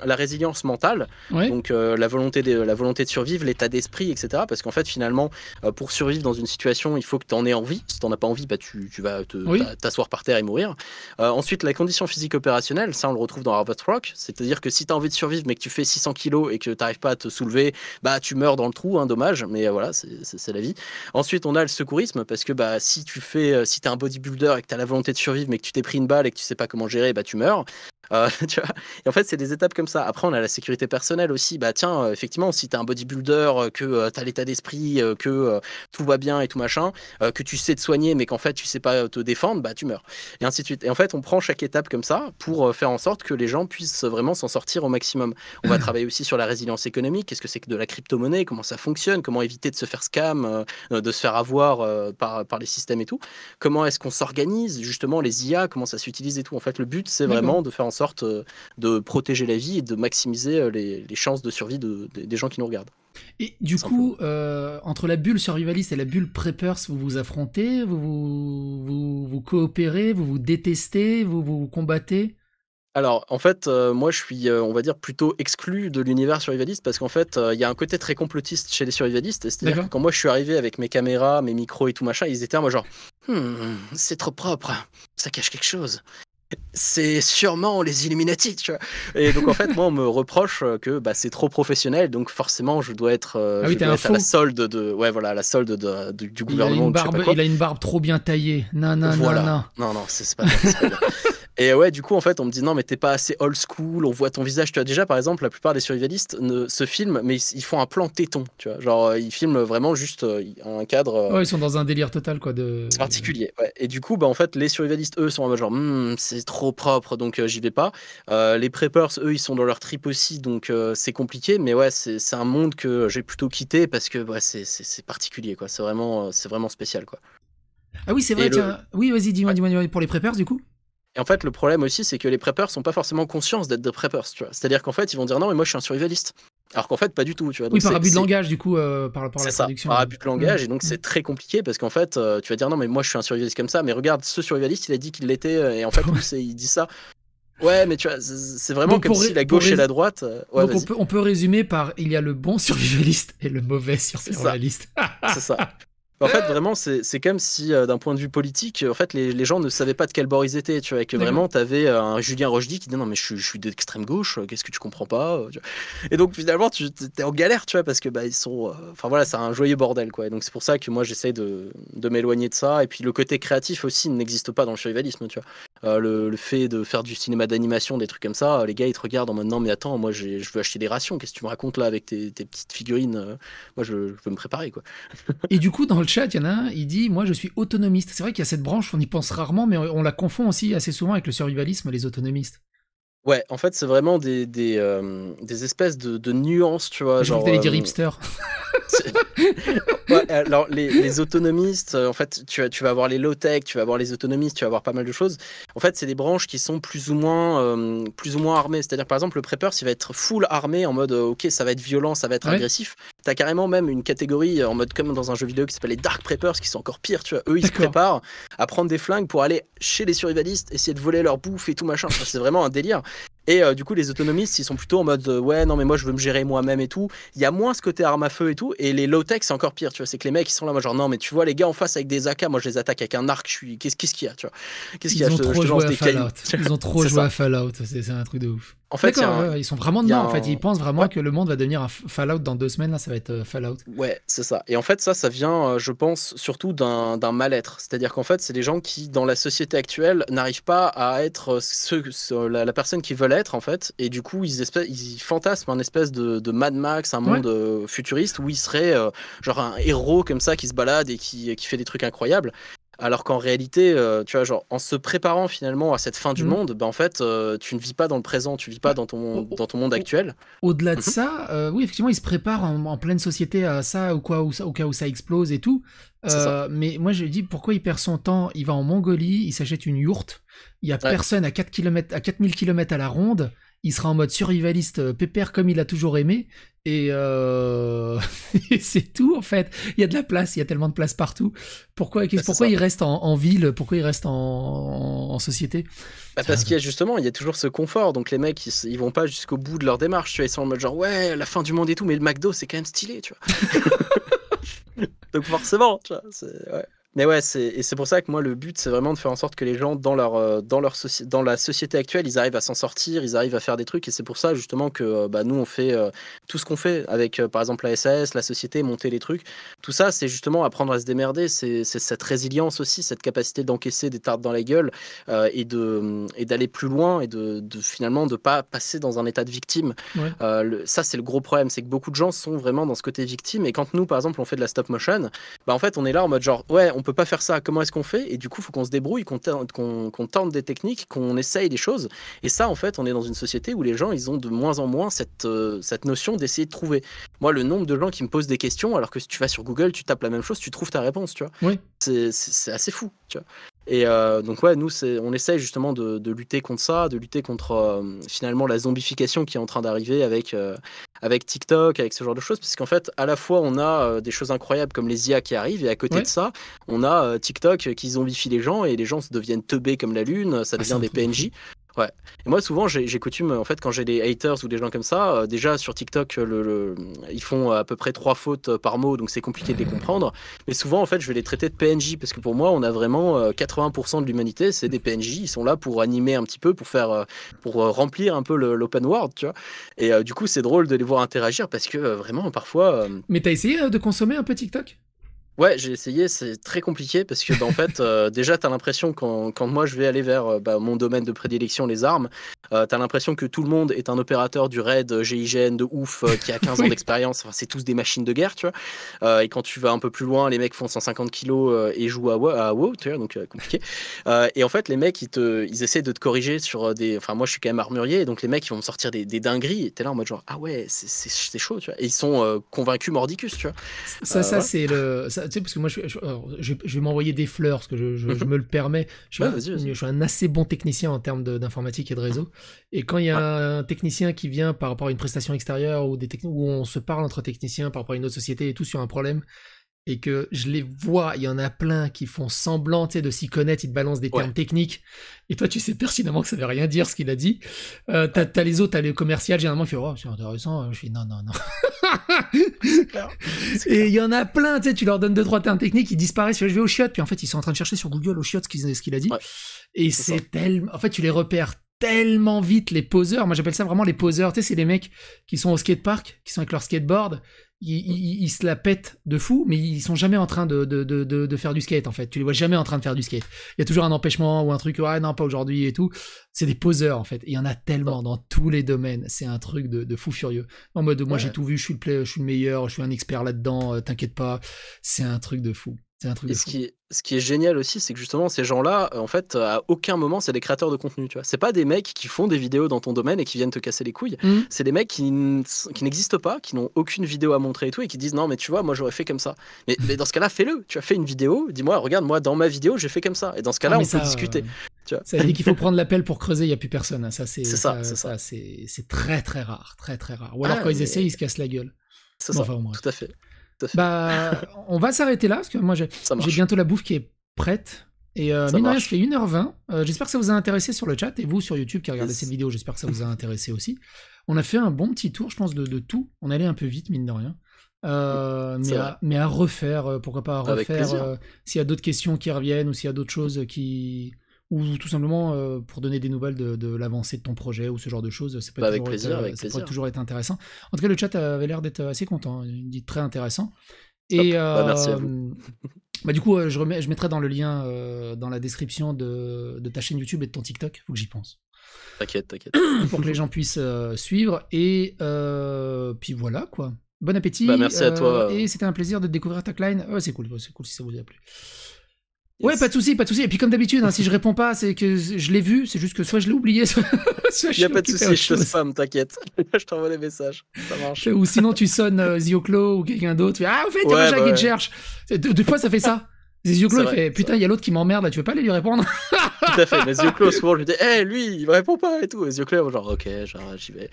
la résilience mentale, donc la volonté de survivre, l'état d'esprit, etc. Parce qu'en fait, finalement, pour survivre dans une situation, il faut que tu en aies envie. Si tu n'en as pas envie, tu vas t'asseoir par terre et mourir. Ensuite, la condition physique opérationnelle, ça on le retrouve dans Harvest Rock, c'est-à-dire que si tu as envie de survivre mais que tu fais 600 kilos et que tu n'arrives pas à te soulever, tu meurs dans le trou, dommage, mais voilà, c'est la vie. Ensuite, on a le secourisme, parce que si tu es un bodybuilder et que tu as la volonté de survivre mais que tu t'es pris une balle et que tu sais pas comment gérer, tu meurs. Tu vois, et en fait c'est des étapes comme ça. Après on a la sécurité personnelle aussi, effectivement si t'es un bodybuilder, que t'as l'état d'esprit, que tout va bien et tout machin, que tu sais te soigner mais qu'en fait tu sais pas te défendre, tu meurs, et ainsi de suite. Et en fait on prend chaque étape comme ça pour faire en sorte que les gens puissent vraiment s'en sortir au maximum. On va travailler aussi sur la résilience résilience économique, qu'est-ce que c'est que de la crypto-monnaie, comment ça fonctionne, comment éviter de se faire scam, de se faire avoir par les systèmes et tout. Comment est-ce qu'on s'organise, justement, les IA, comment ça s'utilise et tout. En fait, le but, c'est vraiment de faire en sorte de protéger la vie et de maximiser les chances de survie des gens qui nous regardent. Et du coup, entre la bulle survivaliste et la bulle preppers, vous vous affrontez, vous coopérez, vous vous détestez, vous combattez? Alors, en fait, moi, je suis, on va dire, plutôt exclu de l'univers survivaliste parce qu'en fait, il y a un côté très complotiste chez les survivalistes. C'est-à-dire que quand moi, je suis arrivé avec mes caméras, mes micros et tout machin, ils étaient en mode genre, c'est trop propre, ça cache quelque chose. C'est sûrement les Illuminati, tu vois. Et donc en fait, moi, on me reproche que c'est trop professionnel, donc forcément, je dois être, Ah oui, t'es un faux. à la solde ouais, voilà, à la solde du gouvernement. Il a une barbe trop bien taillée. Non, voilà. Non, c'est pas bien. C'est pas bien. Et ouais, du coup, en fait, on me dit non, mais t'es pas assez old school, on voit ton visage. Tu vois, déjà, par exemple, la plupart des survivalistes se filment, mais ils font un plan téton, tu vois. Genre, ils filment vraiment juste un cadre. Ouais, ils sont dans un délire total, quoi. C'est particulier, ouais. Et du coup, en fait, les survivalistes, eux, sont en mode genre, c'est trop propre, donc j'y vais pas. Les preppers, eux, ils sont dans leur trip aussi, donc c'est compliqué. Mais ouais, c'est un monde que j'ai plutôt quitté parce que c'est particulier, quoi. C'est vraiment spécial, quoi. Ah oui, c'est vrai, tiens. Oui, vas-y, dis-moi, pour les preppers, du coup. Et en fait, le problème aussi, c'est que les preppers sont pas forcément conscients d'être des preppers, tu vois. C'est-à-dire qu'en fait, ils vont dire non, mais moi, je suis un survivaliste. Alors qu'en fait, pas du tout, tu vois. Donc oui, par abus de langage, du coup, par rapport à la production. Par abus de langage, et donc c'est très compliqué parce qu'en fait, tu vas dire non, mais moi, je suis un survivaliste comme ça, mais regarde, ce survivaliste, il a dit qu'il l'était, et en fait, il dit ça. Ouais, mais tu vois, c'est vraiment donc comme si la gauche et la droite. Ouais, donc on peut résumer par il y a le bon survivaliste et le mauvais survivaliste. C'est ça. En fait, vraiment, c'est comme si, d'un point de vue politique, en fait, les gens ne savaient pas de quel bord ils étaient, tu vois, et que vraiment, t'avais un Julien Rochdy qui dit non, mais je suis d'extrême gauche, qu'est-ce que tu comprends pas, tu vois. Et donc, finalement, t'es en galère, tu vois, parce que ils sont. Enfin, voilà, c'est un joyeux bordel, quoi. Et donc, c'est pour ça que moi, j'essaie de m'éloigner de ça. Et puis, le côté créatif aussi n'existe pas dans le survivalisme, tu vois. Le fait de faire du cinéma d'animation, des trucs comme ça, les gars, ils te regardent en mode non, mais attends, moi, je veux acheter des rations, qu'est-ce que tu me racontes là avec tes petites figurines, moi, je veux me préparer, quoi. Et du coup, dans le chat, il y en a un, il dit moi je suis autonomiste. C'est vrai qu'il y a cette branche, on y pense rarement, mais on la confond aussi assez souvent avec le survivalisme, les autonomistes. Ouais, en fait, c'est vraiment des espèces de nuances, tu vois. J'ai envie d'aller dire hipster. Ouais, alors les autonomistes, en fait, tu vas avoir les low-tech, tu vas avoir les autonomistes, tu vas avoir pas mal de choses. En fait, c'est des branches qui sont plus ou moins armées. C'est-à-dire, par exemple, le prepper, il va être full armé en mode ok, ça va être violent, ça va être agressif. T'as carrément même une catégorie en mode comme dans un jeu vidéo qui s'appelle les Dark Preppers, qui sont encore pires, tu vois. Eux, ils se préparent à prendre des flingues pour aller chez les survivalistes, essayer de voler leur bouffe et tout machin. Enfin, c'est vraiment un délire. Et du coup, les autonomistes, ils sont plutôt en mode ouais, non, mais moi, je veux me gérer moi-même et tout. Il y a moins ce côté arme à feu et tout. Et les low-tech, c'est encore pire, tu vois. C'est que les mecs, ils sont là, moi, genre, non, mais tu vois, les gars en face avec des AK, moi, je les attaque avec un arc. Qu'est-ce qu'il y a, tu vois. Qu'est-ce qu'il y a, Ils ont trop joué à Fallout. Ils ont trop joué à Fallout. C'est un truc de ouf. En fait, ils sont vraiment dedans. En fait, ils pensent vraiment que le monde va devenir un Fallout dans 2 semaines. Là, ça va être Fallout. Ouais, c'est ça. Et en fait, ça vient, je pense, surtout d'un mal-être. C'est-à-dire qu'en fait, c'est des gens qui, dans la société actuelle, n'arrivent pas à être la personne qu'ils veulent être, en fait. Et du coup, ils fantasment un espèce de Mad Max, un monde futuriste où ils seraient genre un héros comme ça qui se balade et qui fait des trucs incroyables. Alors qu'en réalité, tu vois, genre, en se préparant finalement à cette fin du monde, en fait, tu ne vis pas dans le présent, tu vis pas dans ton monde actuel. Au-delà de ça, oui, effectivement, ils se préparent en pleine société à ça, au cas où ça explose et tout. Mais moi, je dis, pourquoi il perd son temps? Il va en Mongolie, il s'achète une yourte, il y a personne à 4000 km à la ronde, il sera en mode survivaliste pépère comme il a toujours aimé, et c'est tout en fait. Il y a de la place, il y a tellement de place partout. Pourquoi il reste en ville? Pourquoi il reste en société? Parce qu'il y a justement, il y a toujours ce confort. Donc les mecs, ils vont pas jusqu'au bout de leur démarche. Tu vois, ils sont en mode genre ouais, la fin du monde et tout, mais le McDo c'est quand même stylé, tu vois. Donc forcément, tu vois, ouais. Mais ouais, c'est pour ça que moi, le but, c'est vraiment de faire en sorte que les gens, dans la société actuelle, ils arrivent à s'en sortir, ils arrivent à faire des trucs. Et c'est pour ça, justement, que nous, on fait tout ce qu'on fait avec, par exemple, la SAS, la société, monter les trucs. Tout ça, c'est justement apprendre à se démerder. C'est cette résilience aussi, cette capacité d'encaisser des tartes dans la gueule et d'aller plus loin et finalement, de pas passer dans un état de victime. Ouais. Ça, c'est le gros problème. C'est que beaucoup de gens sont vraiment dans ce côté victime. Et quand nous, par exemple, on fait de la stop motion, en fait, on est là en mode genre, ouais, on peut pas faire ça, comment est-ce qu'on fait? Et du coup, il faut qu'on se débrouille, qu'on tente des techniques, qu'on essaye des choses. Et ça, en fait, on est dans une société où les gens, ils ont de moins en moins cette notion d'essayer de trouver. Moi, le nombre de gens qui me posent des questions, alors que si tu vas sur Google, tu tapes la même chose, tu trouves ta réponse, tu vois. Oui. C'est assez fou, tu vois. Et donc ouais, nous, on essaye justement de lutter contre ça, de lutter contre finalement la zombification qui est en train d'arriver avec TikTok, avec ce genre de choses, parce qu'en fait, à la fois, on a des choses incroyables comme les IA qui arrivent, et à côté de ça, on a TikTok qui zombifie les gens, et les gens se deviennent teubés comme la lune, ça devient des PNJ. Ouais. Et moi, souvent, j'ai coutume, en fait, quand j'ai des haters ou des gens comme ça, déjà sur TikTok, ils font à peu près 3 fautes par mot, donc c'est compliqué de les comprendre. Mais souvent, en fait, je vais les traiter de PNJ, parce que pour moi, on a vraiment 80% de l'humanité, c'est des PNJ. Ils sont là pour animer un petit peu, pour remplir un peu l'open world, tu vois. Et du coup, c'est drôle de les voir interagir, parce que vraiment, parfois. Mais t'as essayé de consommer un peu TikTok? Ouais, j'ai essayé, c'est très compliqué parce que en fait, déjà, tu as l'impression quand moi je vais aller vers mon domaine de prédilection, les armes, tu as l'impression que tout le monde est un opérateur du raid GIGN de ouf qui a 15 ans d'expérience. Enfin, c'est tous des machines de guerre, tu vois. Et quand tu vas un peu plus loin, les mecs font 150 kilos et jouent à WoW, tu vois, donc compliqué. Et en fait, les mecs, ils essaient de te corriger sur des. Enfin, moi, je suis quand même armurier, et donc les mecs, ils vont me sortir des dingueries. Et t'es là en mode genre, ah ouais, c'est chaud, tu vois. Et ils sont convaincus mordicus, tu vois. Ça c'est le. Tu sais, parce que moi, je vais m'envoyer des fleurs, parce que je me le permets. Je suis un assez bon technicien en termes d'informatique et de réseau. Et quand il y a un technicien qui vient par rapport à une prestation extérieure, ou où on se parle entre techniciens par rapport à une autre société et tout sur un problème, et que je les vois, il y en a plein qui font semblant, tu sais, de s'y connaître, ils te balancent des termes techniques, et toi tu sais pertinemment que ça veut rien dire ce qu'il a dit. T'as les autres, t'as les commerciales, généralement ils font oh c'est intéressant, je fais non. C'est clair. Et il y en a plein, tu sais, tu leur donnes 2-3 termes techniques, ils disparaissent, je vais au chiottes, puis en fait ils sont en train de chercher sur Google au chiottes ce qu'il a dit, et c'est tellement, en fait tu les repères tellement vite, les poseurs. Moi j'appelle ça vraiment les poseurs, tu sais, c'est les mecs qui sont au skatepark, qui sont avec leur skateboard, ils se la pètent de fou, mais ils sont jamais en train de faire du skate, en fait. Tu les vois jamais en train de faire du skate. Il y a toujours un empêchement ou un truc, ouais, non, pas aujourd'hui et tout. C'est des poseurs, en fait. Et il y en a tellement dans tous les domaines. C'est un truc de fou furieux. En mode, moi, j'ai tout vu, je suis le meilleur, je suis un expert là-dedans, t'inquiète pas. C'est un truc de fou. C'est un truc de fou. Ce qui est génial aussi, c'est que justement, ces gens-là, en fait, à aucun moment, c'est des créateurs de contenu, tu vois. C'est pas des mecs qui font des vidéos dans ton domaine et qui viennent te casser les couilles. C'est des mecs qui n'existent pas, qui n'ont aucune vidéo à montrer et tout, et qui disent non, mais tu vois, moi, j'aurais fait comme ça. Mais dans ce cas-là, fais-le. Tu as fait une vidéo, dis-moi, regarde, moi, dans ma vidéo, j'ai fait comme ça. Et dans ce cas-là, on peut discuter. Tu vois. Ça veut dire qu'il faut prendre l'appel pour creuser, il n'y a plus personne. Ça, c'est très, très rare. Très, très rare. Ou alors, quand ils essayent, ils se cassent la gueule. C'est ça, tout à fait. Bah, on va s'arrêter là, parce que moi j'ai bientôt la bouffe qui est prête. Et mine de rien, ça fait 1h20. J'espère que ça vous a intéressé sur le chat, et vous sur YouTube qui regardez cette vidéo, j'espère que ça vous a intéressé aussi. On a fait un bon petit tour, je pense, de tout. On allait un peu vite, mine de rien. Mais à refaire, pourquoi pas à refaire, s'il y a d'autres questions qui reviennent, ou s'il y a d'autres choses ou tout simplement pour donner des nouvelles de l'avancée de ton projet ou ce genre de choses, ça peut toujours être intéressant. En tout cas, le chat avait l'air d'être assez content, il dit très intéressant. Et merci à vous. Du coup, je mettrai dans le lien dans la description de ta chaîne YouTube et de ton TikTok, faut que j'y pense. T'inquiète. Pour que les gens puissent suivre, et puis voilà quoi. Bon appétit. Merci à toi. Et c'était un plaisir de découvrir Tacline. C'est cool si ça vous a plu. Ouais, pas de souci. Et puis comme d'habitude, si je réponds pas, c'est que je l'ai vu, c'est juste que soit je l'ai oublié, soit il y a pas de souci, je te spam, t'inquiète. Je t'envoie les messages, ça marche. Ou sinon tu sonnes Zioclo ou quelqu'un d'autre, au fait, il y a Jacques qui te cherche. Deux fois ça fait ça. Zioclo il fait putain, il y a l'autre qui m'emmerde là, tu veux pas aller lui répondre? Tout à fait, mais Zioclo souvent je lui dis lui, il me répond pas et tout. Et Zioclo genre OK, j'y vais.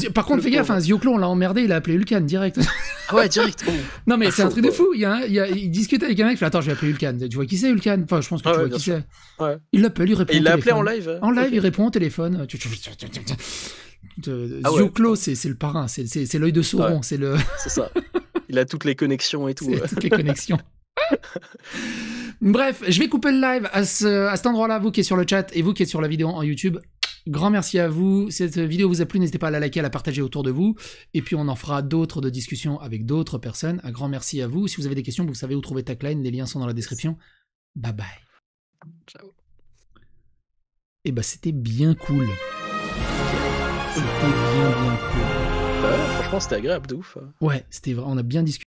Par contre, fais gaffe, Zioclo on l'a emmerdé, il a appelé Ulcan direct. Ah ouais, direct. Non mais c'est un truc de fou, il discute avec un mec, il fait attends, je vais appeler Ulcan. Tu vois qui c'est Ulcan? Enfin, je pense que tu vois qui c'est. Ouais. Il l'appelle, il répond. Et il l'a appelé en live. En live, il répond au téléphone. Zioclo, c'est le parrain, c'est l'œil de Sauron, c'est le. C'est ça. Il a toutes les connexions et tout. Toutes les connexions. Bref, je vais couper le live à cet endroit-là, vous qui êtes sur le chat et vous qui êtes sur la vidéo en YouTube. Grand merci à vous. Cette vidéo vous a plu, n'hésitez pas à la liker, à la partager autour de vous. Et puis on en fera d'autres de discussions avec d'autres personnes. Un grand merci à vous. Si vous avez des questions, vous savez où trouver Tacline. Les liens sont dans la description. Bye bye. Ciao. Et c'était bien cool. C'était bien cool. Franchement, c'était agréable de ouf. Ouais, c'était vrai. On a bien discuté.